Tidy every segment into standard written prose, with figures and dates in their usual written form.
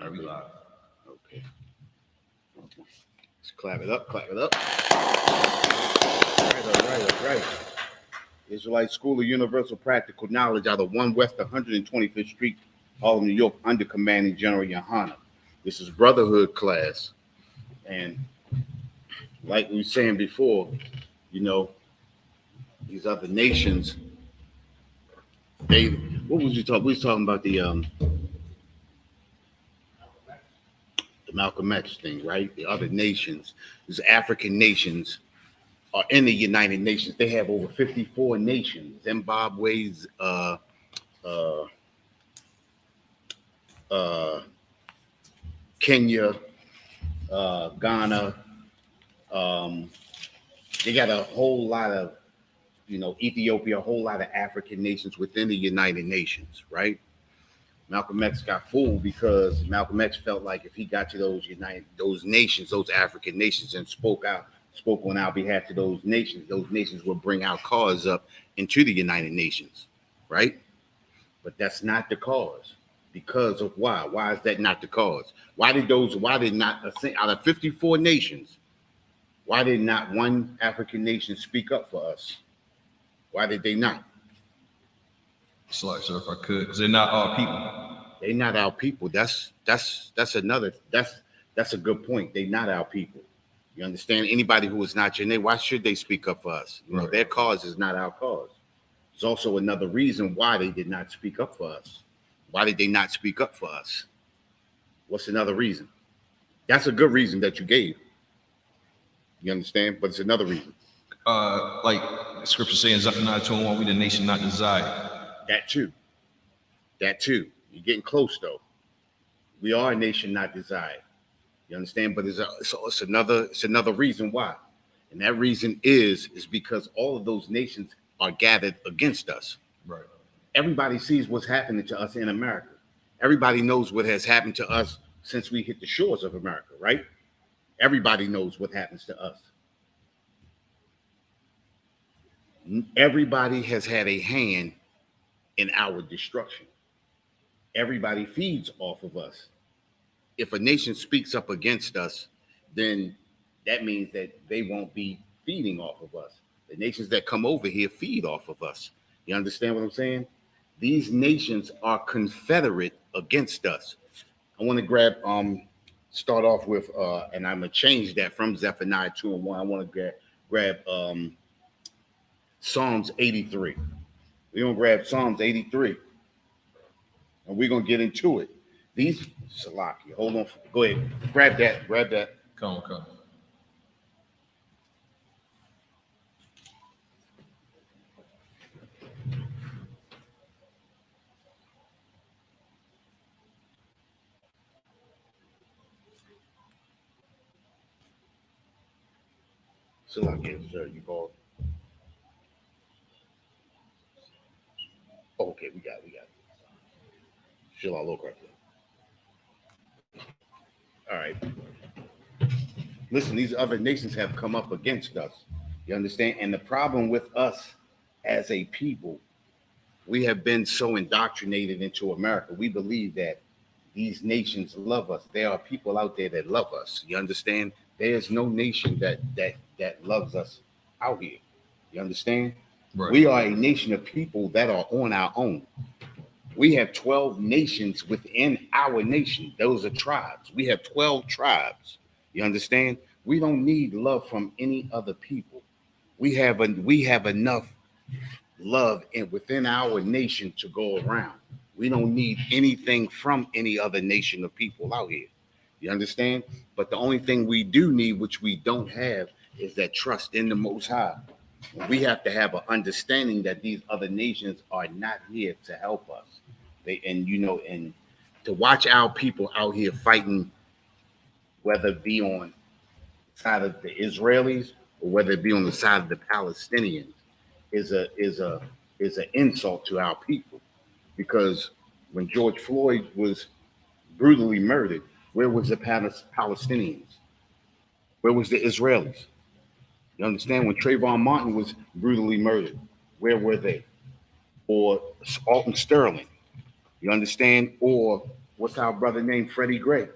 Are we live? Okay. Let's clap it up, clap it up. All right. Israelite School of Universal Practical Knowledge out of 1 West 125th Street, Harlem, New York, under commanding General Yohana. This is Brotherhood class. And like we were saying before, you know, these other nations, what was you talking? We was talking about the Malcolm X thing, right? The other nations, these African nations are in the United Nations. They have over 54 nations. Zimbabwe's, Kenya, Ghana. They got a whole lot of, Ethiopia, a whole lot of African nations within the United Nations, right? Malcolm X got fooled because Malcolm X felt like if he got to those nations, those African nations, and spoke on our behalf to those nations would bring our cause up into the United Nations, right? But that's not the cause. Because of why? Why is that not the cause? Why did not, out of 54 nations, why did not one African nation speak up for us? Why did they not? Sorry, sir, if I could, because they're not our people. They're not our people. That's a good point. They're not our people. You understand? Anybody who is not your neighbor, why should they speak up for us? Right. Their cause is not our cause. There's also another reason why they did not speak up for us. Why did they not speak up for us? What's another reason? That's a good reason that you gave. You understand? But it's another reason. Like the scripture saying, Zephaniah 2:1, we the nation not desired. That too. You're getting close though. We are a nation not desired. You understand? But it's another reason why. And that reason is because all of those nations are gathered against us. Right. Everybody sees what's happening to us in America. Everybody knows what has happened to us since we hit the shores of America, right? Everybody knows what happens to us. Everybody has had a hand in our destruction. Everybody feeds off of us. If a nation speaks up against us, then that means that they won't be feeding off of us. The nations that come over here feed off of us. You understand what I'm saying? These nations are confederate against us. I want to start off with, and I'm going to change that from Zephaniah 2:1. I want to grab Psalms 83. We're going to grab Psalms 83, and we're going to get into it. Salaki, hold on. Go ahead. Grab that. Come. Salaki, sir, you called. Oh, okay, we got it. Shalom, look right there. All right. Listen, these other nations have come up against us. You understand? And the problem with us as a people, we have been so indoctrinated into America. We believe that these nations love us. There are people out there that love us. You understand? There's no nation that loves us out here. You understand? Right. We are a nation of people that are on our own. We have 12 nations within our nation. Those are tribes. We have 12 tribes. You understand? We don't need love from any other people. We have enough love within our nation to go around. We don't need anything from any other nation of people out here. You understand? But the only thing we do need, which we don't have, is that trust in the Most High. We have to have an understanding that these other nations are not here to help us. And to watch our people out here fighting, whether it be on the side of the Israelis or whether it be on the side of the Palestinians, is an insult to our people. Because when George Floyd was brutally murdered, where was the Palestinians? Where was the Israelis? You understand? When Trayvon Martin was brutally murdered, where were they? Or Alton Sterling, you understand? Or What's our brother named Freddie Gray?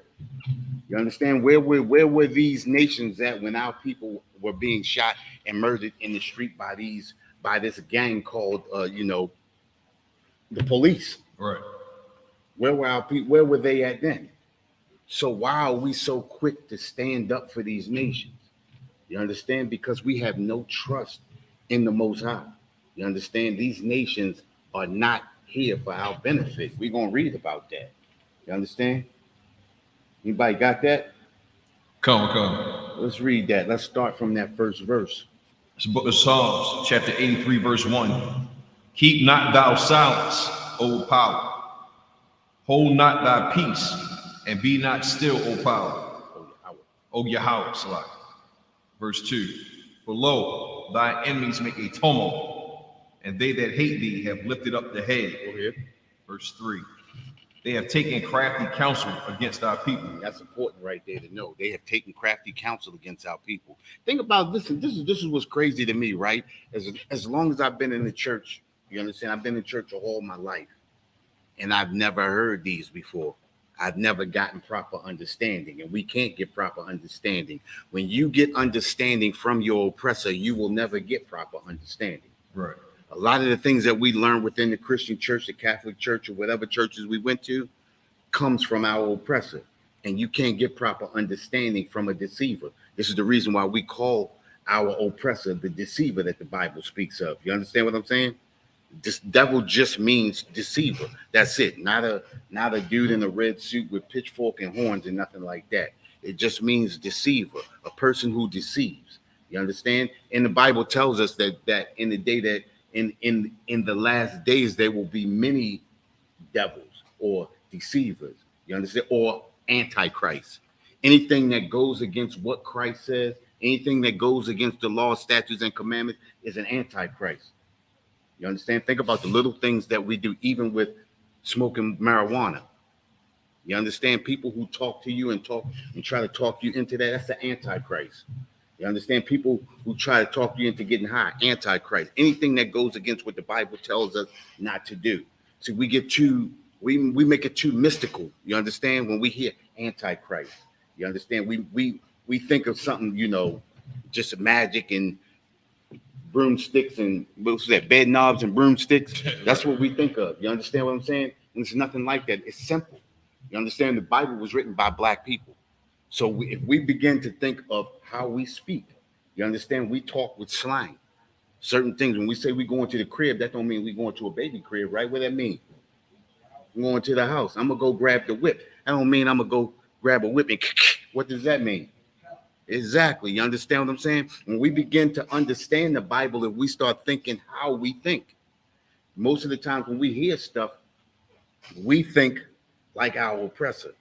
You understand? Where were these nations at when our people were being shot and murdered in the street by this gang called the police? Right. Where were our people? Where were they at then? So why are we so quick to stand up for these nations? You understand? Because we have no trust in the Most High. You understand? These nations are not here for our benefit. We're gonna read about that. You understand? Anybody got that? Come. Let's read that. Let's start from that first verse. It's the book of Psalms, chapter 83, verse 1. Keep not thou silence, O power. Hold not thy peace, and be not still, O power. O Yahweh, Salah. Verse 2. For lo, thy enemies make a tumult, and they that hate thee have lifted up the head. Go ahead. Verse 3. They have taken crafty counsel against our people. That's important right there to know. They have taken crafty counsel against our people. Think about this, and this is what's crazy to me, right? As long as I've been in the church, you understand, I've been in church all my life, and I've never heard these before. I've never gotten proper understanding, and we can't get proper understanding. When you get understanding from your oppressor, you will never get proper understanding. Right. A lot of the things that we learn within the Christian church, the Catholic church, or whatever churches we went to, comes from our oppressor. And you can't get proper understanding from a deceiver. This is the reason why we call our oppressor the deceiver that the Bible speaks of. You understand what I'm saying? This devil just means deceiver. That's it. Not a dude in a red suit with pitchfork and horns and nothing like that. It just means deceiver, a person who deceives. You understand? And the Bible tells us that in the day that in the last days there will be many devils or deceivers. You understand? Or antichrist. Anything that goes against what Christ says, anything that goes against the law, statutes, and commandments is an antichrist. You understand? Think about the little things that we do, even with smoking marijuana. You understand? People who talk to you and try to talk you into that, that's the antichrist. You understand? People who try to talk you into getting high, antichrist. Anything that goes against what the Bible tells us not to do. See, we make it too mystical. You understand? When we hear antichrist, you understand? We think of something, just magic and broomsticks and what's that, bed knobs and broomsticks. That's what we think of. You understand what I'm saying? And it's nothing like that. It's simple. You understand? The Bible was written by Black people. So if we begin to think of how we speak, you understand? We talk with slang. Certain things, when we say we going to the crib, that don't mean we going to a baby crib, right? What that mean? I'm going to the house. I'm going to go grab the whip. That don't mean I'm going to go grab a whip and what does that mean? Exactly. You understand what I'm saying? When we begin to understand the Bible, if we start thinking how we think, most of the times when we hear stuff, we think like our oppressor.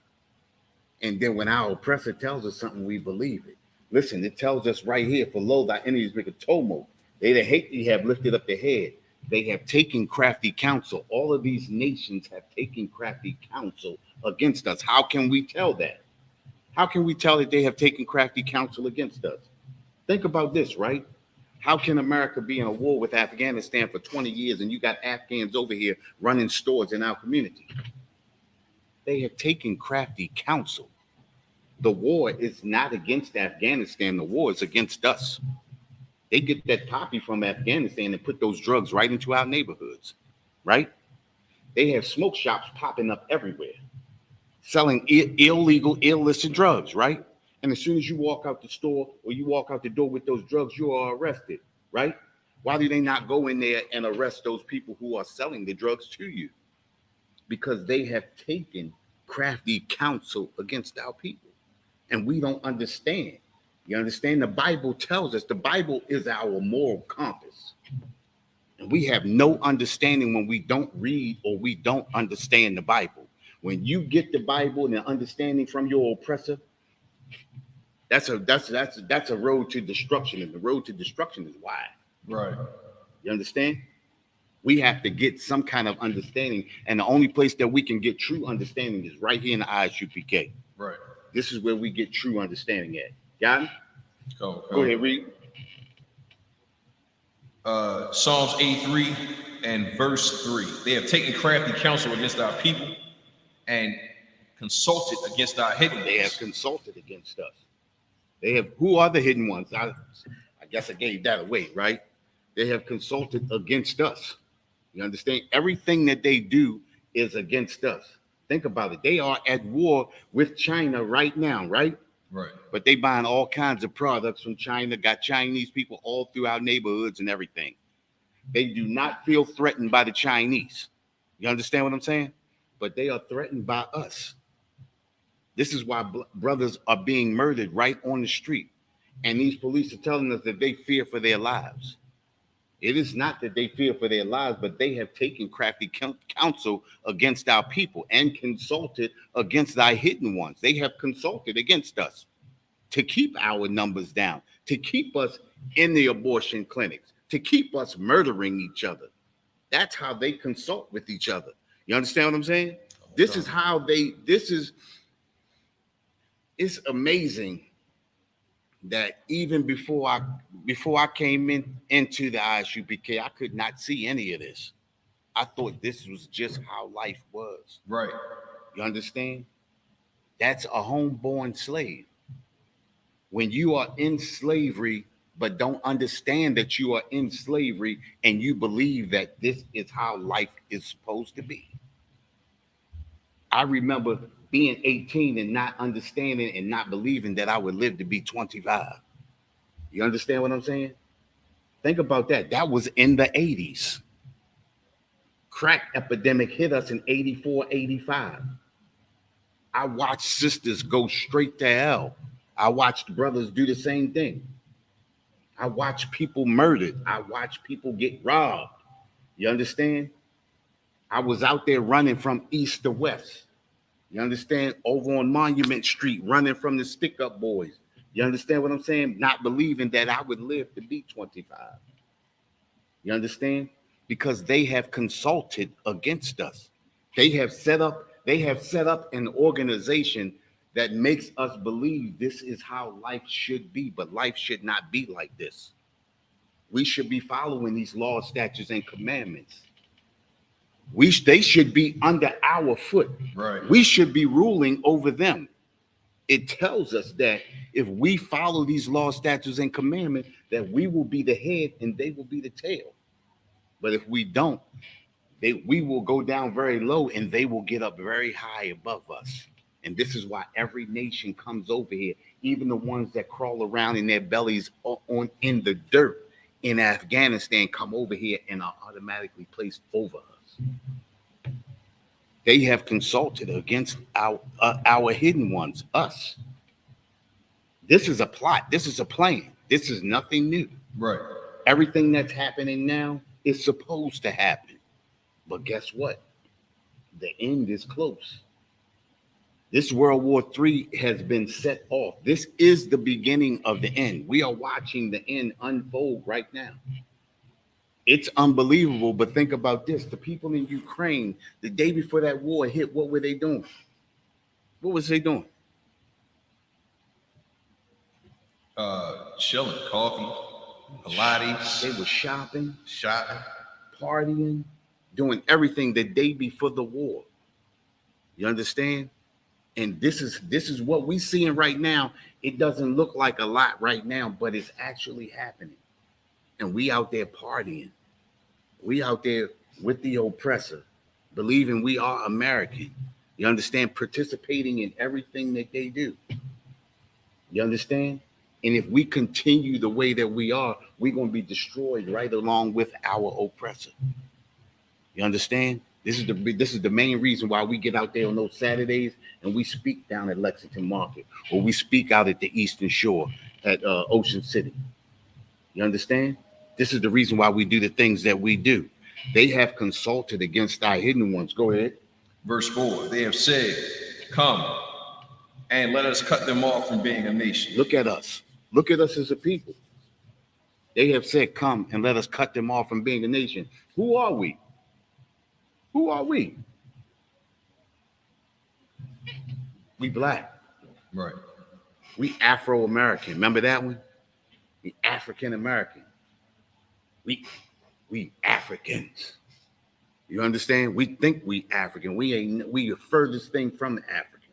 And then when our oppressor tells us something, we believe it. Listen, it tells us right here, for lo, thy enemies make a tumult. They that hate thee have lifted up their head. They have taken crafty counsel. All of these nations have taken crafty counsel against us. How can we tell that? How can we tell that they have taken crafty counsel against us? Think about this, right? How can America be in a war with Afghanistan for 20 years and you got Afghans over here running stores in our community? They have taken crafty counsel. The war is not against Afghanistan. The war is against us. They get that poppy from Afghanistan and put those drugs right into our neighborhoods, right? They have smoke shops popping up everywhere, selling illegal, illicit drugs, right? And as soon as you walk out the store or you walk out the door with those drugs, you are arrested, right? Why do they not go in there and arrest those people who are selling the drugs to you? Because they have taken crafty counsel against our people. And we don't understand. You understand? The Bible tells us the Bible is our moral compass. And we have no understanding when we don't read or we don't understand the Bible. When you get the Bible and the understanding from your oppressor, that's a road to destruction. And the road to destruction is wide. Right. You understand? We have to get some kind of understanding. And the only place that we can get true understanding is right here in the ISUPK. Right. This is where we get true understanding at. Got it? Go ahead, read. Psalms 83 and verse 3. They have taken crafty counsel against our people, and consulted against our hidden They have ones. consulted against us. They have, who are the hidden ones? I guess I gave that away, right? They have consulted against us. You understand? Everything that they do is against us. Think about it. They are at war with China right now, right? Right. But they buying all kinds of products from China, got Chinese people all through our neighborhoods and everything. They do not feel threatened by the Chinese. You understand what I'm saying? But they are threatened by us. This is why brothers are being murdered right on the street. And these police are telling us that they fear for their lives. It is not that they fear for their lives, but they have taken crafty counsel against our people and consulted against thy hidden ones. They have consulted against us to keep our numbers down, to keep us in the abortion clinics, to keep us murdering each other. That's how they consult with each other. You understand what I'm saying? This is how it's amazing that even before I came into the ISUPK, I could not see any of this. I thought this was just how life was. Right. You understand? That's a homeborn slave. When you are in slavery, but don't understand that you are in slavery and you believe that this is how life is supposed to be. I remember being 18 and not understanding and not believing that I would live to be 25. You understand what I'm saying? Think about that. That was in the 80s. Crack epidemic hit us in 84, 85. I watched sisters go straight to hell. I watched brothers do the same thing. I watched people murdered. I watched people get robbed. You understand? I was out there running from east to west. You understand? Over on Monument Street, running from the stick-up boys. You understand what I'm saying? Not believing that I would live to be 25. You understand? Because they have consulted against us. They have set up an organization that makes us believe this is how life should be, but life should not be like this. We should be following these laws, statutes, and commandments. They should be under our foot. Right. We should be ruling over them. It tells us that if we follow these laws, statutes, and commandments, that we will be the head and they will be the tail. But if we don't, we will go down very low and they will get up very high above us. And this is why every nation comes over here, even the ones that crawl around in their bellies in the dirt in Afghanistan come over here and are automatically placed over us. They have consulted against our hidden ones, us. This is a plot. This is a plan. This is nothing new. Right. Everything that's happening now is supposed to happen. But guess what? The end is close. This World War III has been set off. This is the beginning of the end. We are watching the end unfold right now. It's unbelievable, but think about this. The people in Ukraine, the day before that war hit, what were they doing? What was they doing? Chilling, coffee, Pilates. They were shopping, Shot. partying, doing everything the day before the war. You understand? And this is what we're seeing right now. It doesn't look like a lot right now, but it's actually happening. And we out there partying. We out there with the oppressor, believing we are American. You understand? Participating in everything that they do. You understand? And if we continue the way that we are, we're going to be destroyed right along with our oppressor. You understand? This is the main reason why we get out there on those Saturdays and we speak down at Lexington Market, or we speak out at the Eastern Shore at Ocean City. You understand? This is the reason why we do the things that we do. They have consulted against our hidden ones. Go ahead. Verse 4. They have said, "Come and let us cut them off from being a nation." Look at us. Look at us as a people. They have said, "Come and let us cut them off from being a nation." Who are we? Who are we? We black. Right. We Afro-American. Remember that one? We African-American. We Africans. You understand? We think we African. We the furthest thing from the African.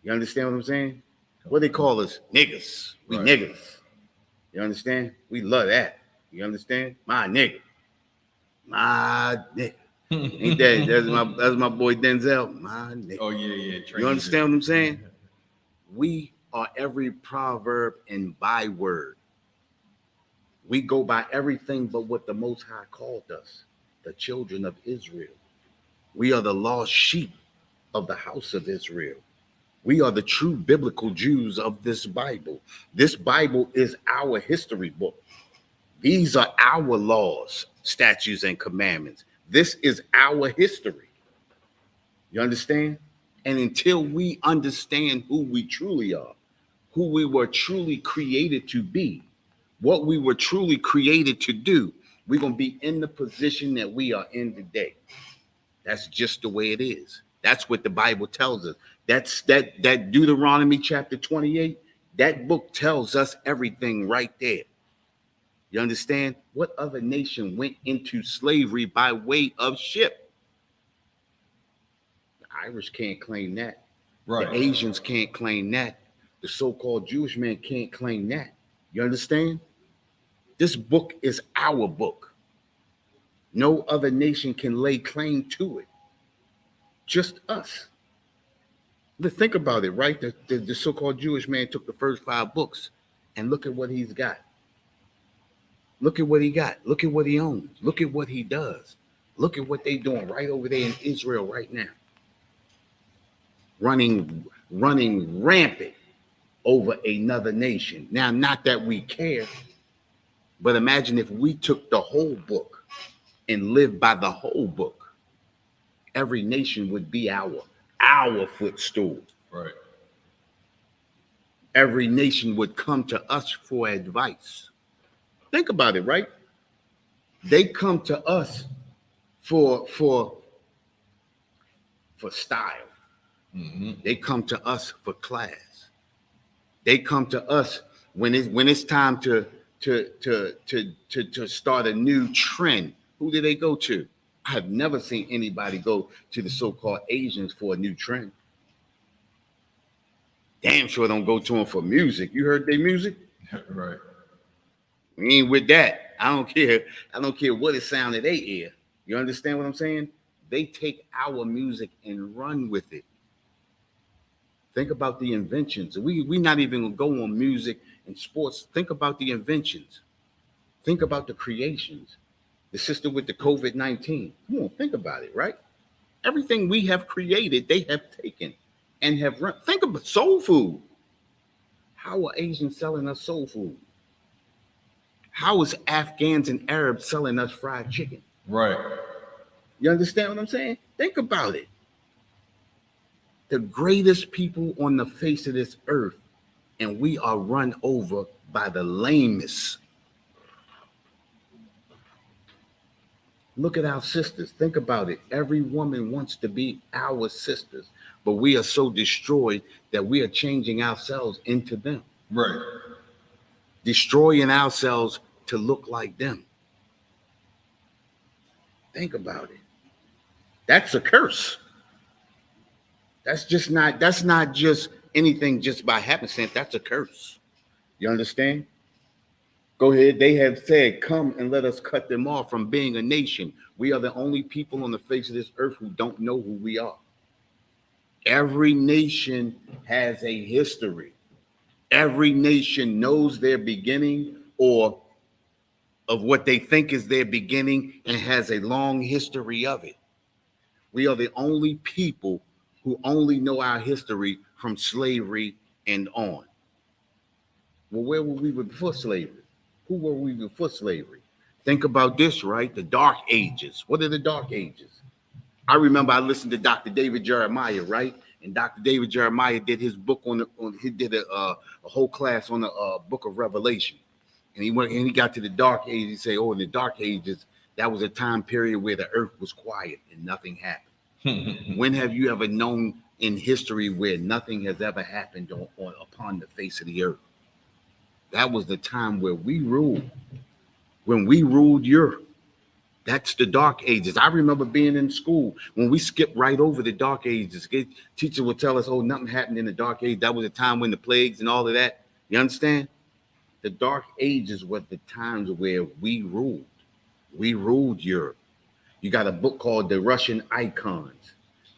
You understand what I'm saying? What they call us? Niggas. We Right. niggas. You understand? We love that. You understand? My nigga. My nigga. Ain't that? That's my boy Denzel. My nigga. Oh yeah. You understand what I'm saying? We are every proverb and byword. We go by everything but what the Most High called us, the children of Israel. We are the lost sheep of the house of Israel. We are the true biblical Jews of this Bible. This Bible is our history book. These are our laws, statutes, and commandments. This is our history. You understand? And until we understand who we truly are, who we were truly created to be, what we were truly created to do, we're going to be in the position that we are in today. That's just the way it is. That's what the Bible tells us. That Deuteronomy chapter 28, that book tells us everything right there. You understand? What other nation went into slavery by way of ship? The Irish can't claim that. Right. The Asians can't claim that. The so-called Jewish man can't claim that. You understand? This book is our book. No other nation can lay claim to it. Just us. But think about it, right? The so-called Jewish man took the first 5 books and look at what he's got. Look at what he got. Look at what he owns. Look at what he does. Look at what they're doing right over there in Israel right now. Running rampant over another nation. Now, not that we care, but imagine if we took the whole book and lived by the whole book. Every nation would be our footstool. Right. Every nation would come to us for advice. Think about it, right? They come to us for style. Mm-hmm. They come to us for class. They come to us when it's time to start a new trend. Who do they go to? I have never seen anybody go to the so-called Asians for a new trend. Damn sure don't go to them for music. You heard their music? Right. We ain't with that. I don't care. I don't care what it sounded they ear. You understand what I'm saying? They take our music and run with it. Think about the inventions. We not even gonna go on music and sports. Think about the inventions. Think about the creations. The sister with the COVID-19. Come on, think about it, right? Everything we have created, they have taken and have run. Think about soul food. How are Asians selling us soul food? How is Afghans and Arabs selling us fried chicken? Right. You understand what I'm saying? Think about it. The greatest people on the face of this earth, and we are run over by the lamest. Look at our sisters. Think about it. Every woman wants to be our sisters, but we are so destroyed that we are changing ourselves into them. Right. Destroying ourselves to look like them. Think about it. That's a curse. That's not just anything just by happenstance. That's a curse. You understand? Go ahead. They have said, come and let us cut them off from being a nation. We are the only people on the face of this earth who don't know who we are. Every nation has a history. Every nation knows their beginning or of what they think is their beginning and has a long history of it. We are the only people who only know our history from slavery and on. Well, where were we before slavery? Who were we before slavery? Think about this, right? The Dark Ages. What are the Dark Ages? I remember I listened to Dr. David Jeremiah, right? And Dr. David Jeremiah did his book he did a whole class on the book of Revelation. And he got to the Dark Ages. He said, oh, in the Dark Ages, that was a time period where the earth was quiet and nothing happened. When have you ever known in history where nothing has ever happened upon the face of the earth? That was the time where we ruled. When we ruled Europe, That's the Dark Ages. I remember being in school when we skipped right over the Dark Ages. Teacher would tell us, oh, nothing happened in the Dark Age. That was a time when the plagues and all of that. You understand? The Dark Ages were the times where we ruled. We ruled Europe. You got a book called The Russian Icons.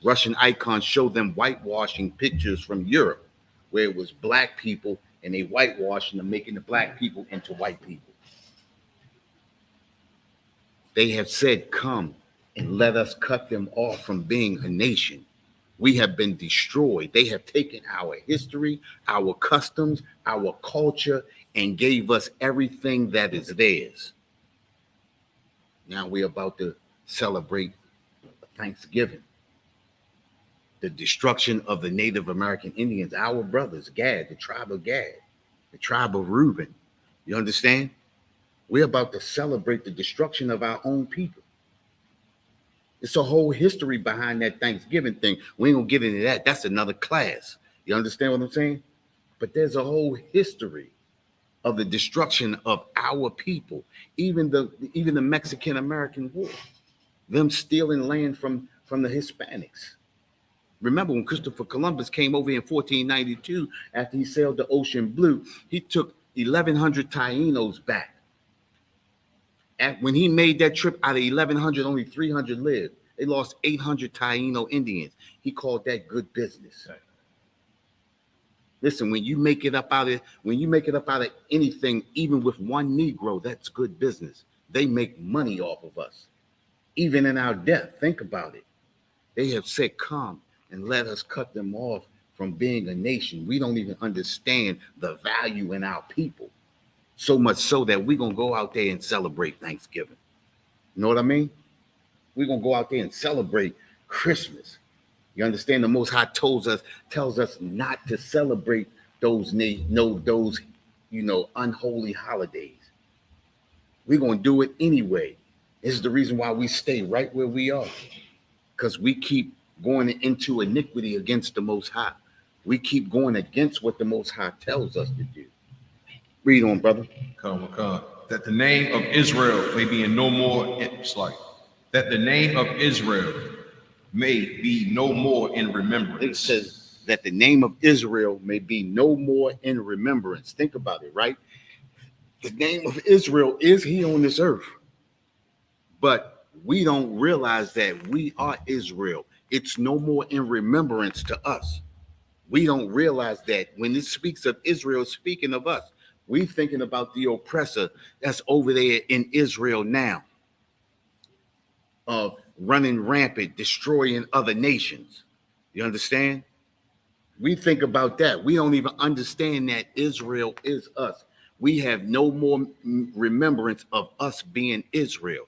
Russian icons show them whitewashing pictures from Europe, where it was black people and they whitewashing them, making the black people into white people. They have said, come and let us cut them off from being a nation. We have been destroyed. They have taken our history, our customs, our culture, and gave us everything that is theirs. Now we're about to celebrate Thanksgiving. The destruction of the Native American Indians, our brothers, Gad, the tribe of Gad, the tribe of Reuben. You understand? We're about to celebrate the destruction of our own people. It's a whole history behind that Thanksgiving thing. We ain't gonna get into that. That's another class. You understand what I'm saying? But there's a whole history of the destruction of our people, even the Mexican American War, them stealing land from the Hispanics. Remember when Christopher Columbus came over in 1492 after he sailed the ocean blue, he took 1,100 Tainos back. And when he made that trip, out of 1,100, only 300 lived. They lost 800 Taino Indians. He called that good business. Right. Listen, when you make it up out of anything, even with one Negro, that's good business. They make money off of us, even in our death. Think about it. They have said, "Come and let us cut them off from being a nation." We don't even understand the value in our people. So much so that we're going to go out there and celebrate Thanksgiving. You know what I mean? We're going to go out there and celebrate Christmas. You understand? The Most High tells us not to celebrate those unholy holidays. We're going to do it anyway. This is the reason why we stay right where we are. Because we keep going into iniquity against the Most High. We keep going against what the Most High tells us to do. Read on, brother. Come. That the name of Israel may be no more. That the name of Israel may be no more in remembrance. It says that the name of Israel may be no more in remembrance. Think about it, right? The name of Israel is here on this earth, but we don't realize that we are Israel. It's no more in remembrance to us. We don't realize that when it speaks of Israel, speaking of us. We thinking about the oppressor that's over there in Israel now, running rampant, destroying other nations. You understand? We think about that. We don't even understand that Israel is us. We have no more remembrance of us being Israel.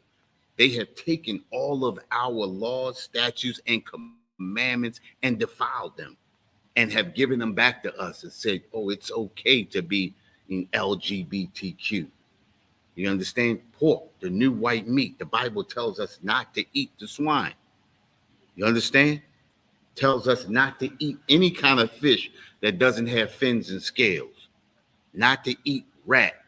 They have taken all of our laws, statutes, and commandments and defiled them and have given them back to us and said, oh, it's okay to be in LGBTQ. You understand? Pork, the new white meat. The Bible tells us not to eat the swine. You understand? Tells us not to eat any kind of fish that doesn't have fins and scales. Not to eat rat,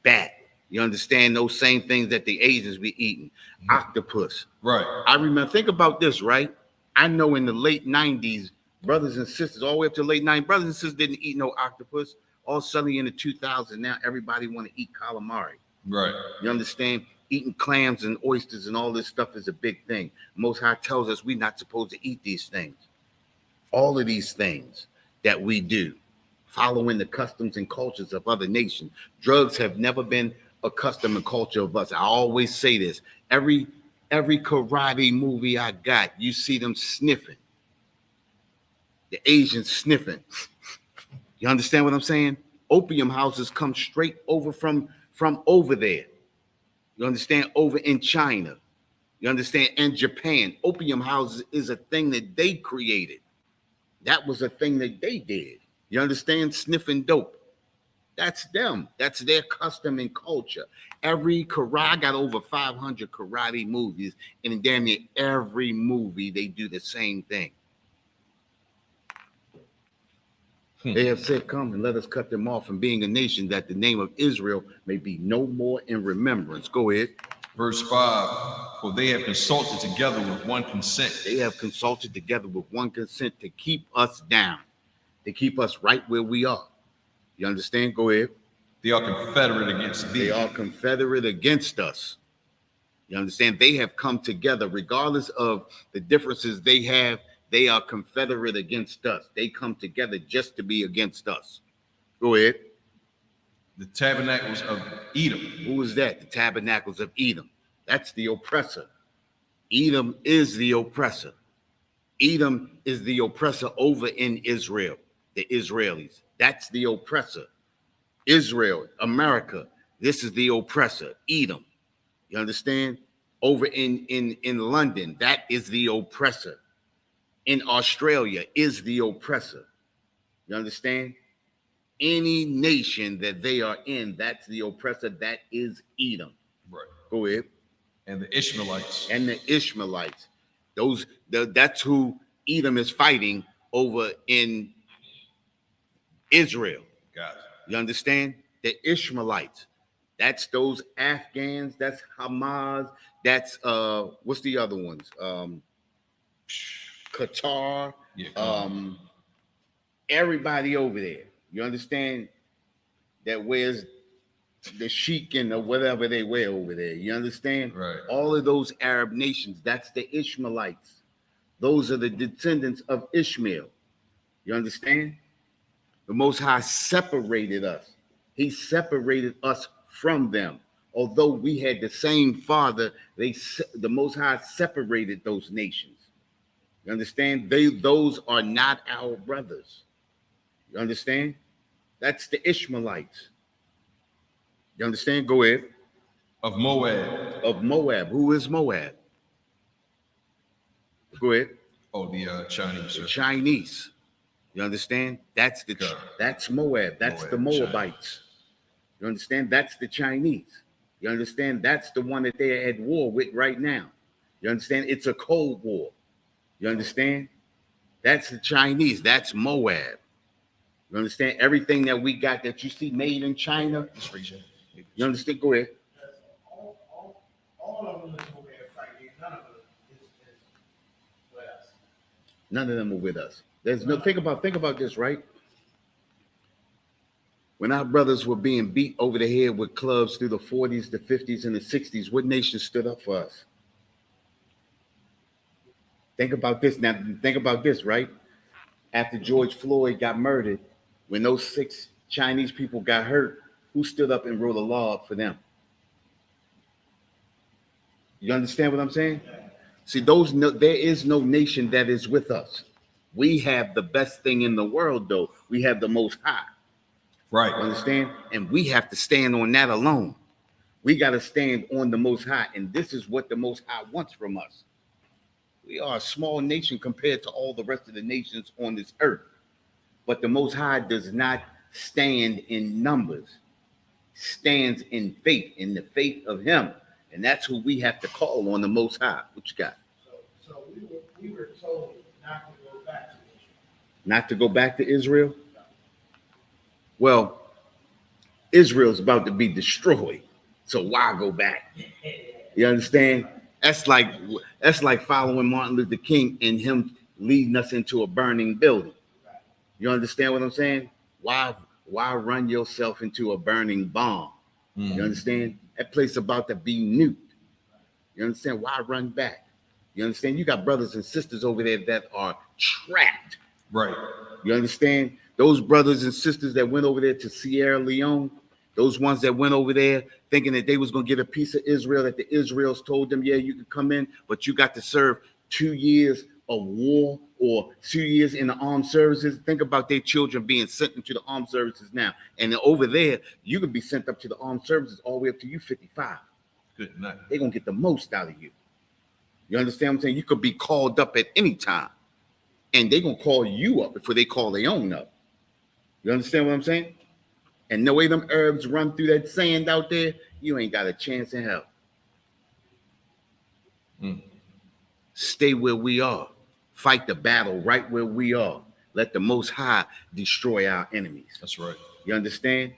bat. You understand? Those same things that the Asians be eating. Octopus. Right. I remember, think about this, right? I know in the late 90s, brothers and sisters, all the way up to the late 90s, brothers and sisters didn't eat no octopus. All suddenly in the 2000s, now everybody want to eat calamari. Right. You understand? Eating clams and oysters and all this stuff is a big thing. Most High tells us we're not supposed to eat these things. All of these things that we do, following the customs and cultures of other nations. Drugs have never been a custom and culture of us. I always say this. Every karate movie I got, you see them sniffing. The Asians sniffing. You understand what I'm saying? Opium houses come straight over from over there. You understand? Over in China. You understand? And Japan. Opium houses is a thing that they created. That was a thing that they did. You understand? Sniffing dope. That's them. That's their custom and culture. I got over 500 karate movies, and in damn near every movie they do the same thing. They have said, come and let us cut them off from being a nation, that the name of Israel may be no more in remembrance. Go ahead. Verse 5, for they have consulted together with one consent. They have consulted together with one consent to keep us down, to keep us right where we are. You understand? Go ahead. They are confederate against thee. They are confederate against us. You understand? They have come together, regardless of the differences they have. They are confederate against us. They come together just to be against us. Go ahead. The tabernacles of Edom. Who is that? The tabernacles of Edom. That's the oppressor. Edom is the oppressor. Edom is the oppressor over in Israel, the Israelis. That's the oppressor. Israel, America, this is the oppressor. Edom. You understand? Over in London, that is the oppressor. In Australia is the oppressor. You understand? Any nation that they are in, that's the oppressor. That is Edom. Right. Go ahead. And the Ishmaelites. And the Ishmaelites. That's who Edom is fighting over in Israel. Got it. You understand? The Ishmaelites. That's those Afghans. That's Hamas. That's what's the other ones? Qatar. Yeah, everybody over there. You understand? That wears the chic and whatever they wear over there. You understand? Right. All of those Arab nations, that's the Ishmaelites. Those are the descendants of Ishmael. You understand? The Most High separated us. He separated us from them. Although we had the same father, the Most High separated those nations. You understand? Those are not our brothers. You understand? That's the Ishmaelites. You understand? Go ahead. Of Moab. Of Moab. Who is Moab? Go ahead. Oh, the Chinese. The Chinese. You understand? That's Moab. That's Moab, the Moabites. You understand? That's the Chinese. You understand? That's the one that they're at war with right now. You understand? It's a cold war. You understand? That's the Chinese. That's Moab. You understand? Everything that we got that you see made in China. You understand? Go ahead. All of them is over there fighting. None of them is with us. None of them are with us. There's no think about this, right? When our brothers were being beat over the head with clubs through the 40s, the 50s, and the 60s, what nation stood up for us? Think about this now. Think about this, right? After George Floyd got murdered, when those 6 Chinese people got hurt, who stood up and wrote a law up for them? You understand what I'm saying? See, there is no nation that is with us. We have the best thing in the world, though. We have the Most High. Right. You understand? And we have to stand on that alone. We got to stand on the Most High. And this is what the Most High wants from us. We are a small nation compared to all the rest of the nations on this earth. But the Most High does not stand in numbers. Stands in faith, in the faith of Him. And that's who we have to call on, the Most High. What you got? So we were told not to go back to Israel. Not to go back to Israel? Well, Israel's about to be destroyed. So why go back? You understand? That's like following Martin Luther King and him leading us into a burning building. You understand what I'm saying? Why run yourself into a burning bomb? You understand? That place about to be nuked. You understand? Why run back? You understand? You got brothers and sisters over there that are trapped. Right. You understand? Those brothers and sisters that went over there to Sierra Leone, those ones that went over there thinking that they was going to get a piece of Israel, that the Israels told them, yeah, you can come in, but you got to serve 2 years of war or 2 years in the armed services. Think about their children being sent into the armed services now. And then over there, you could be sent up to the armed services all the way up to you 55. Good night. They're going to get the most out of you. You understand what I'm saying? You could be called up at any time. And they're going to call you up before they call their own up. You understand what I'm saying? And the way them Arabs run through that sand out there, you ain't got a chance in hell. Stay where we are. Fight the battle right where we are. Let the Most High destroy our enemies. That's right. You understand?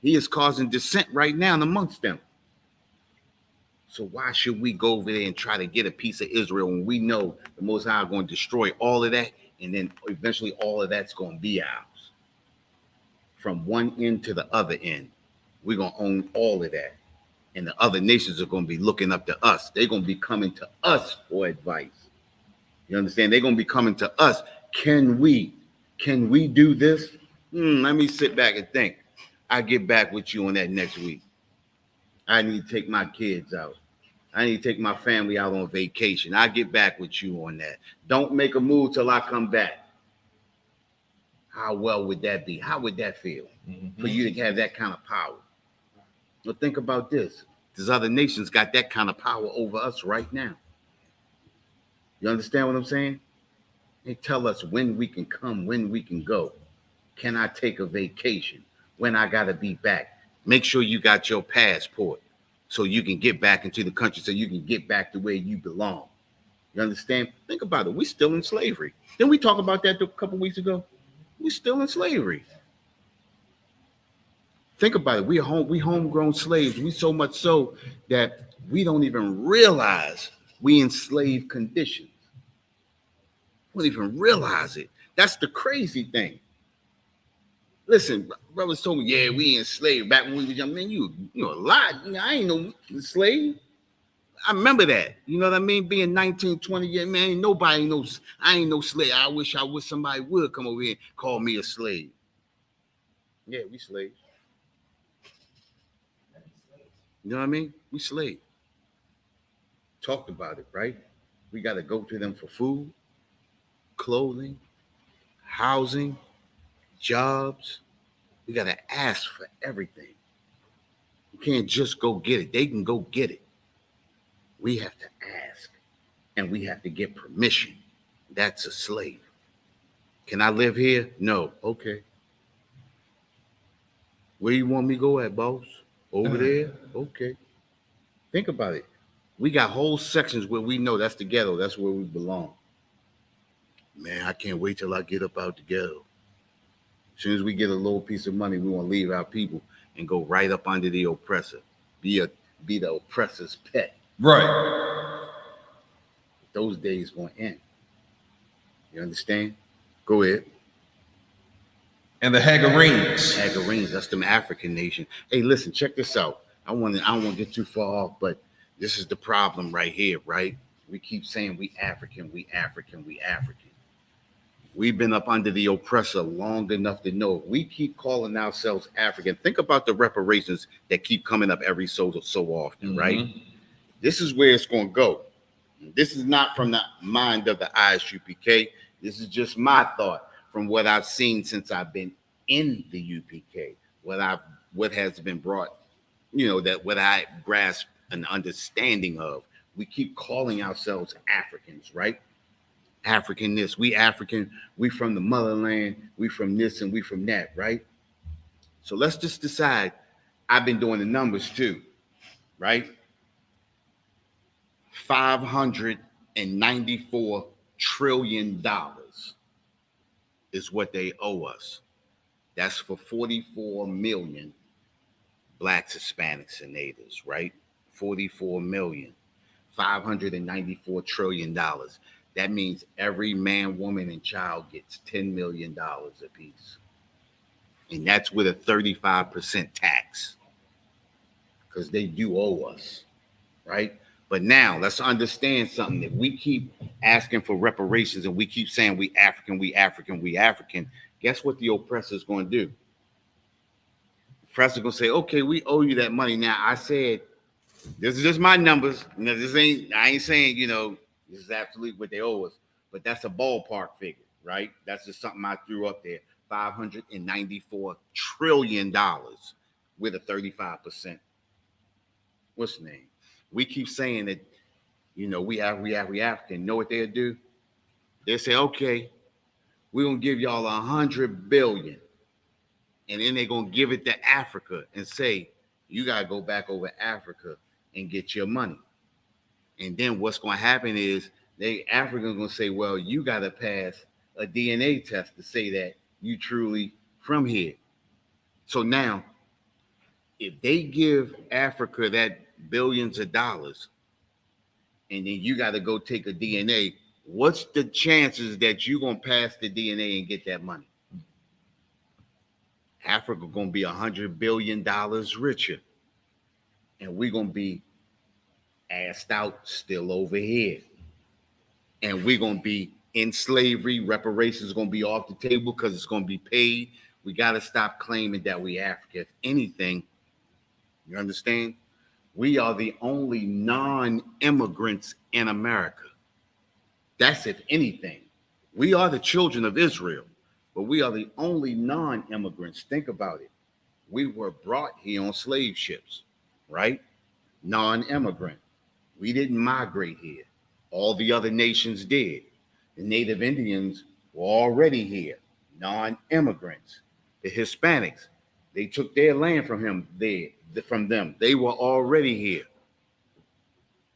He is causing dissent right now amongst them. So why should we go over there and try to get a piece of Israel when we know the Most High is going to destroy all of that, and then eventually all of that's going to be ours? From one end to the other end, we're going to own all of that. And the other nations are going to be looking up to us. They're going to be coming to us for advice. You understand? They're going to be coming to us. Can we do this? Let me sit back and think. I'll get back with you on that next week. I need to take my kids out. I need to take my family out on vacation. I'll get back with you on that. Don't make a move till I come back. How well would that be? How would that feel for you to have that kind of power? Well, think about this. These other nations got that kind of power over us right now. You understand what I'm saying? They tell us when we can come, when we can go. Can I take a vacation? When I got to be back? Make sure you got your passport so you can get back into the country, so you can get back to where you belong. You understand? Think about it. We're still in slavery. Didn't we talk about that a couple weeks ago? We're still in slavery. Think about it. We homegrown slaves. We so much so that we don't even realize we enslaved conditions. We don't even realize it. That's the crazy thing. Listen, brothers told me, yeah, we enslaved back when we were young. Man, you a lot. I ain't no slave. I remember that. You know what I mean? Being 19, 20 years, man, nobody knows. I ain't no slave. I wish somebody would come over here and call me a slave. Yeah, we slaves. You know what I mean? We slaves. Talked about it, right? We got to go to them for food, clothing, housing, jobs. We got to ask for everything. You can't just go get it. They can go get it. We have to ask, and we have to get permission. That's a slave. Can I live here? No. Okay. Where you want me to go at, boss? Over there? Okay. Think about it. We got whole sections where we know that's the ghetto. That's where we belong. Man, I can't wait till I get up out the ghetto. As soon as we get a little piece of money, we want to leave our people and go right up under the oppressor. Be the oppressor's pet. Right. Those days going to end. You understand? Go ahead. And the Hagarenes, that's them African nation. Hey, listen, check this out. I don't want to get too far off, but this is the problem right here, right? We keep saying we African. We've been up under the oppressor long enough to know if we keep calling ourselves African. Think about the reparations that keep coming up every so often, right? This is where it's going to go. This is not from the mind of the ISUPK. This is just my thought from what I've seen since I've been in the UPK. What has been brought, that what I grasp an understanding of. We keep calling ourselves Africans, right? African this, we African, we from the motherland, we from this and we from that, right? So let's just decide. I've been doing the numbers too, right? $594 trillion is what they owe us. That's for 44 million blacks, Hispanics, and natives, right? 44 million, $594 trillion. That means every man, woman, and child gets $10 million apiece. And that's with a 35% tax because they do owe us, right? But now let's understand something. That we keep asking for reparations and we keep saying we African. Guess what the oppressor's going to do? The oppressor's going to say, okay, we owe you that money. Now, I said, this is just my numbers. I ain't saying, this is absolutely what they owe us, but that's a ballpark figure, right? That's just something I threw up there. $594 trillion with a 35%. What's the name? We keep saying that, we African. Know what they'll do? They'll say, okay, we're going to give y'all $100 billion. And then they're going to give it to Africa and say, you got to go back over Africa and get your money. And then what's going to happen is Africans going to say, well, you got to pass a DNA test to say that you truly from here. So now, if they give Africa billions of dollars, and then you got to go take a DNA. What's the chances that you're going to pass the DNA and get that money? Africa going to be $100 billion richer, and we're going to be assed out still over here. And we're going to be in slavery. Reparations is going to be off the table because it's going to be paid. We got to stop claiming that we Africa. If anything, you understand? We are the only non-immigrants in America. That's if anything. We are the children of Israel, but we are the only non-immigrants. Think about it. We were brought here on slave ships, right? Non-immigrant. We didn't migrate here. All the other nations did. The Native Indians were already here, non-immigrants. The Hispanics, they took their land from them. They were already here.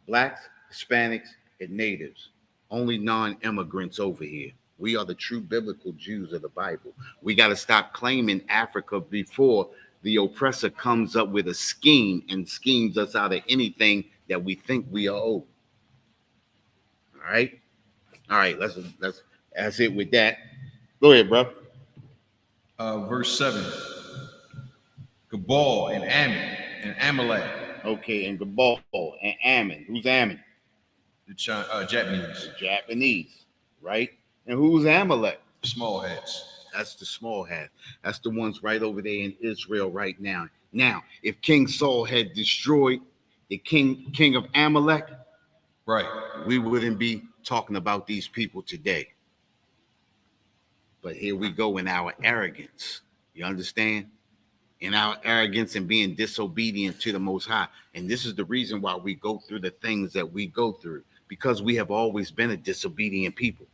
Blacks, Hispanics, and natives, only non-immigrants over here. We are the true biblical Jews of the Bible. We got to stop claiming Africa before the oppressor comes up with a scheme and schemes us out of anything that we think we are owed. All right. That's it with that. Go ahead, bro. Verse 7. Gabal and Ammon and Amalek. Okay, and Gabal and Ammon. Who's Ammon? The Japanese. The Japanese, right? And who's Amalek? Small heads. That's the small hat. That's the ones right over there in Israel right now. Now, if King Saul had destroyed the king of Amalek, right, we wouldn't be talking about these people today. But here we go in our arrogance. You understand? In our arrogance and being disobedient to the Most High. And this is the reason why we go through the things that we go through, because we have always been a disobedient people.